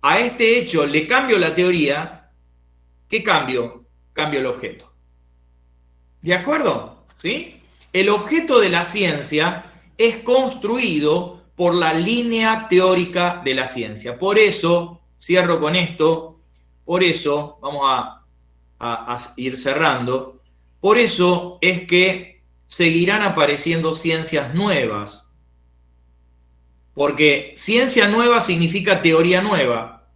a este hecho le cambio la teoría, ¿qué cambio? Cambio el objeto. ¿De acuerdo? ¿Sí? El objeto de la ciencia es construido por la línea teórica de la ciencia. Por eso cierro con esto, por eso, vamos a ir cerrando, por eso es que seguirán apareciendo ciencias nuevas, porque ciencia nueva significa teoría nueva.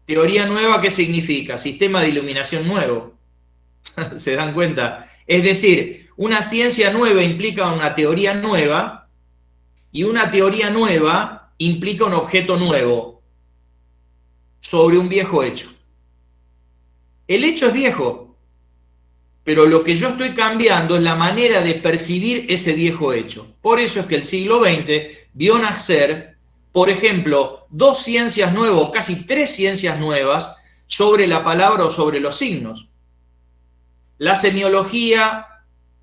Teoría nueva, ¿qué significa? Sistema de iluminación nuevo. ¿Se dan cuenta? Es decir, una ciencia nueva implica una teoría nueva y una teoría nueva implica un objeto nuevo sobre un viejo hecho. El hecho es viejo, pero lo que yo estoy cambiando es la manera de percibir ese viejo hecho. Por eso es que el siglo XX vio nacer, por ejemplo, 2 ciencias nuevas, casi 3 ciencias nuevas sobre la palabra o sobre los signos. La semiología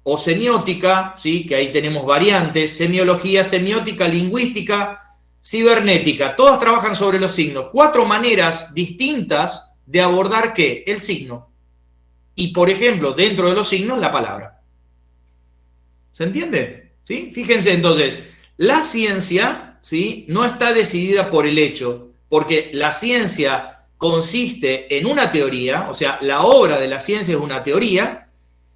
o semiótica, ¿sí? Que ahí tenemos variantes, semiología, semiótica, lingüística, cibernética, todas trabajan sobre los signos. 4 maneras distintas de abordar ¿qué? El signo. Y, por ejemplo, dentro de los signos, la palabra. ¿Se entiende? ¿Sí? Fíjense entonces, la ciencia, ¿sí? No está decidida por el hecho, porque la ciencia consiste en una teoría, o sea, la obra de la ciencia es una teoría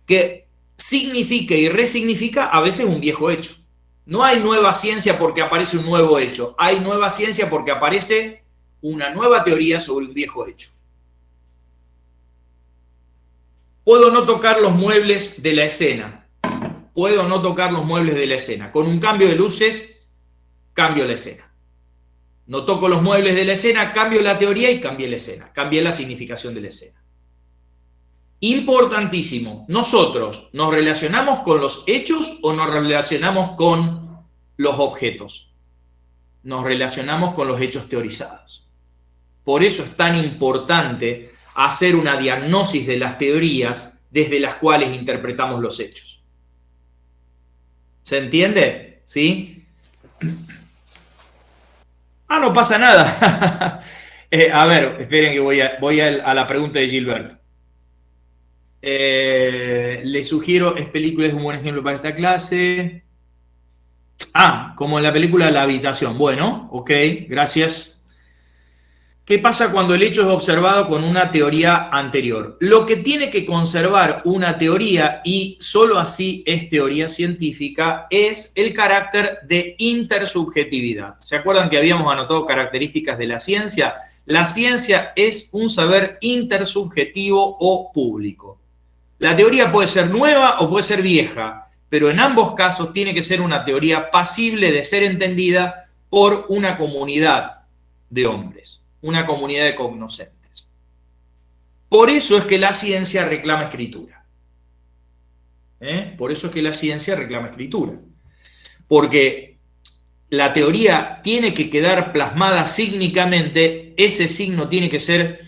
que significa y resignifica a veces un viejo hecho. No hay nueva ciencia porque aparece un nuevo hecho, hay nueva ciencia porque aparece una nueva teoría sobre un viejo hecho. Puedo no tocar los muebles de la escena, puedo no tocar los muebles de la escena. Con un cambio de luces, cambio la escena. No toco los muebles de la escena, cambio la teoría y cambié la escena, cambié la significación de la escena. Importantísimo, nosotros nos relacionamos con los hechos o nos relacionamos con los objetos. Nos relacionamos con los hechos teorizados. Por eso es tan importante hacer una diagnosis de las teorías desde las cuales interpretamos los hechos. ¿Se entiende? ¿Sí? No pasa nada. A ver, esperen que voy a la pregunta de Gilberto. Le sugiero, es película, es un buen ejemplo para esta clase. Como en la película La Habitación. Bueno, ok, gracias. ¿Qué pasa cuando el hecho es observado con una teoría anterior? Lo que tiene que conservar una teoría, y solo así es teoría científica, es el carácter de intersubjetividad. ¿Se acuerdan que habíamos anotado características de la ciencia? La ciencia es un saber intersubjetivo o público. La teoría puede ser nueva o puede ser vieja, pero en ambos casos tiene que ser una teoría pasible de ser entendida por una comunidad de hombres. Una comunidad de cognoscentes. Por eso es que la ciencia reclama escritura. Por eso es que la ciencia reclama escritura. Porque la teoría tiene que quedar plasmada sígnicamente, ese signo tiene que ser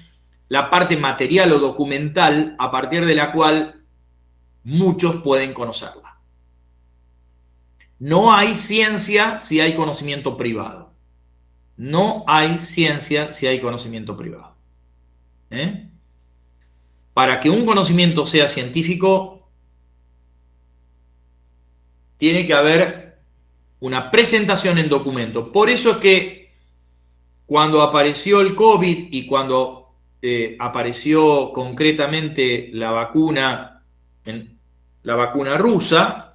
la parte material o documental a partir de la cual muchos pueden conocerla. No hay ciencia si hay conocimiento privado. No hay ciencia si hay conocimiento privado. Para que un conocimiento sea científico, tiene que haber una presentación en documento. Por eso es que cuando apareció el COVID y cuando apareció concretamente la vacuna rusa,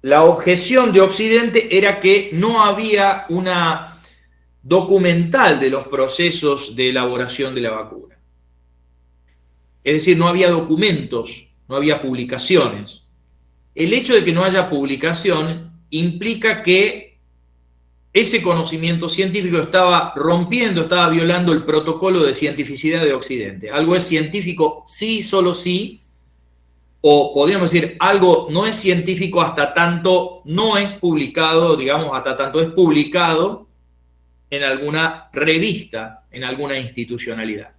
la objeción de Occidente era que no había una documental de los procesos de elaboración de la vacuna. Es decir, no había documentos, no había publicaciones. El hecho de que no haya publicación implica que ese conocimiento científico estaba violando el protocolo de cientificidad de Occidente. Algo es científico sí, solo sí, o podríamos decir, algo no es científico hasta tanto no es publicado, digamos, hasta tanto es publicado en alguna revista, en alguna institucionalidad.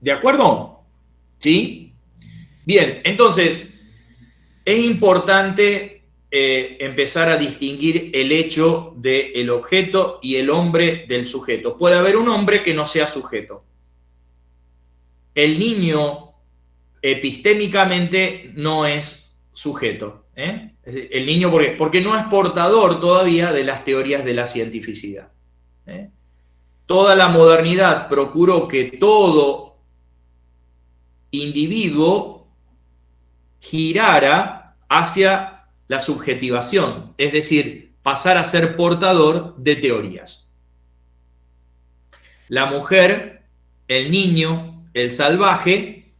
¿De acuerdo? ¿Sí? Bien, entonces, es importante empezar a distinguir el hecho del objeto y el hombre del sujeto. Puede haber un hombre que no sea sujeto. El niño epistémicamente no es sujeto. Es decir, el niño, ¿por qué? Porque no es portador todavía de las teorías de la cientificidad. Toda la modernidad procuró que todo individuo girara hacia la subjetivación, es decir, pasar a ser portador de teorías. La mujer, el niño, el salvaje,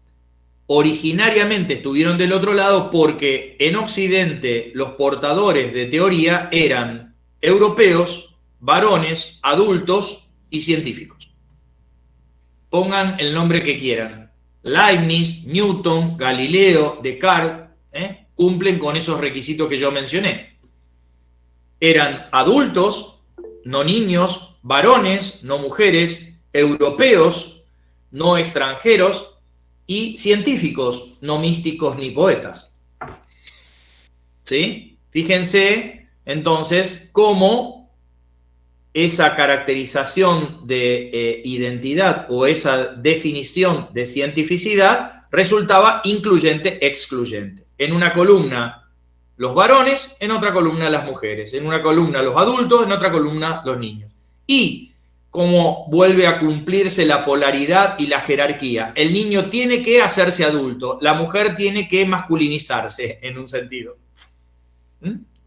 originariamente estuvieron del otro lado porque en Occidente los portadores de teoría eran europeos, varones, adultos y científicos. Pongan el nombre que quieran. Leibniz, Newton, Galileo, Descartes, cumplen con esos requisitos que yo mencioné. Eran adultos, no niños, varones, no mujeres, europeos, no extranjeros, y científicos, no místicos ni poetas. ¿Sí? Fíjense, entonces, cómo esa caracterización de identidad o esa definición de cientificidad resultaba incluyente-excluyente. En una columna los varones, en otra columna las mujeres, en una columna los adultos, en otra columna los niños. Y como vuelve a cumplirse la polaridad y la jerarquía, el niño tiene que hacerse adulto, la mujer tiene que masculinizarse en un sentido.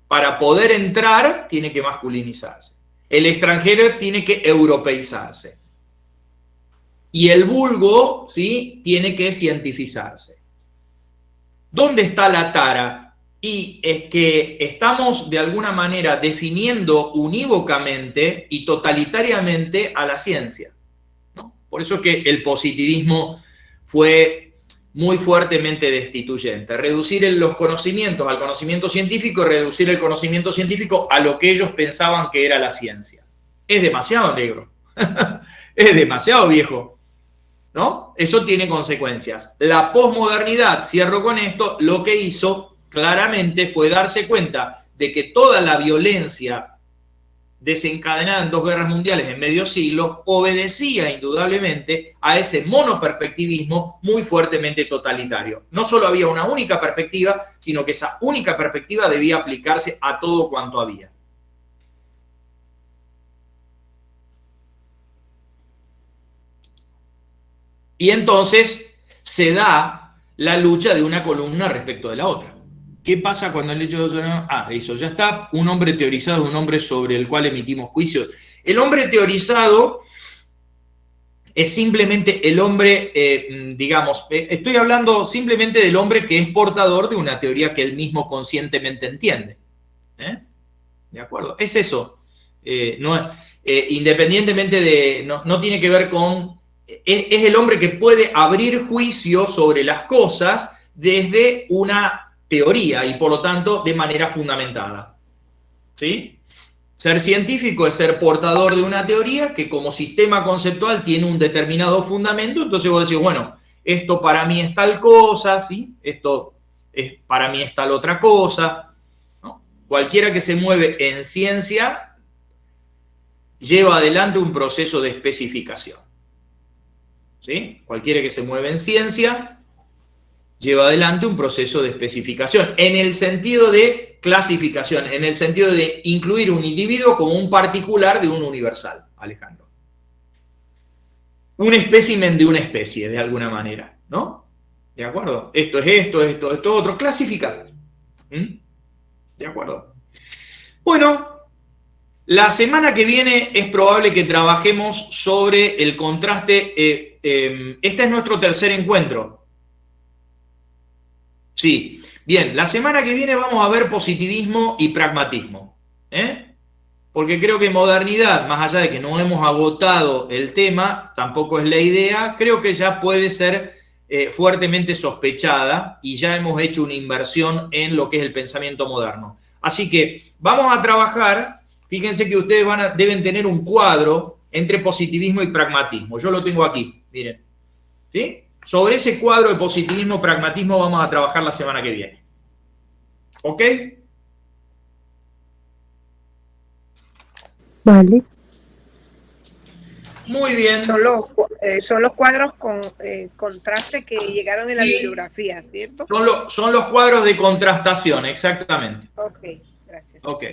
Para poder entrar, tiene que masculinizarse. El extranjero tiene que europeizarse. Y el vulgo, ¿sí?, tiene que cientificizarse. ¿Dónde está la tara? Y es que estamos de alguna manera definiendo unívocamente y totalitariamente a la ciencia, ¿no? Por eso es que el positivismo fue muy fuertemente destituyente. Reducir los conocimientos al conocimiento científico y reducir el conocimiento científico a lo que ellos pensaban que era la ciencia. Es demasiado negro. Es demasiado viejo, ¿no? Eso tiene consecuencias. La posmodernidad, cierro con esto, lo que hizo claramente fue darse cuenta de que toda la violencia desencadenada en 2 guerras mundiales en medio siglo obedecía indudablemente a ese monoperspectivismo muy fuertemente totalitario. No solo había una única perspectiva, sino que esa única perspectiva debía aplicarse a todo cuanto había. Y entonces se da la lucha de una columna respecto de la otra. ¿Qué pasa cuando el hecho de... eso ya está. Un hombre teorizado es un hombre sobre el cual emitimos juicios. El hombre teorizado es simplemente el hombre, estoy hablando simplemente del hombre que es portador de una teoría que él mismo conscientemente entiende. ¿De acuerdo? Es eso. Independientemente de... No tiene que ver con... Es el hombre que puede abrir juicio sobre las cosas desde una teoría y por lo tanto de manera fundamentada. ¿Sí? Ser científico es ser portador de una teoría que como sistema conceptual tiene un determinado fundamento, entonces vos decís, bueno, esto para mí es tal cosa, ¿sí? Esto para mí es tal otra cosa, ¿no? Cualquiera que se mueve en ciencia lleva adelante un proceso de especificación. ¿Sí? Cualquiera que se mueve en ciencia lleva adelante un proceso de especificación, en el sentido de clasificación, en el sentido de incluir un individuo como un particular de un universal, Alejandro. Un espécimen de una especie, de alguna manera, ¿no? ¿De acuerdo? Esto es esto otro, clasificar. ¿De acuerdo? Bueno, la semana que viene es probable que trabajemos sobre el contraste. Este es nuestro tercer encuentro. Sí, bien, la semana que viene vamos a ver positivismo y pragmatismo, porque creo que modernidad, más allá de que no hemos agotado el tema, tampoco es la idea, creo que ya puede ser fuertemente sospechada y ya hemos hecho una inversión en lo que es el pensamiento moderno. Así que vamos a trabajar, fíjense que ustedes deben tener un cuadro entre positivismo y pragmatismo, yo lo tengo aquí, miren, ¿sí? Sobre ese cuadro de positivismo, pragmatismo vamos a trabajar la semana que viene. ¿Ok? Vale. Muy bien. Solo Son los cuadros con contraste que llegaron en la bibliografía, ¿cierto? Son los cuadros de contrastación, exactamente. Ok, gracias. Ok.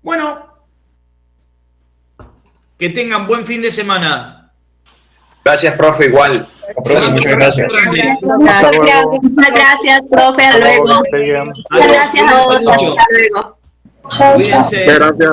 Bueno, que tengan buen fin de semana. Gracias, profe, igual. Muchas gracias. Muchas gracias, profe. Hasta luego. Muchas gracias a todos. Hasta luego. Cuídense. Gracias.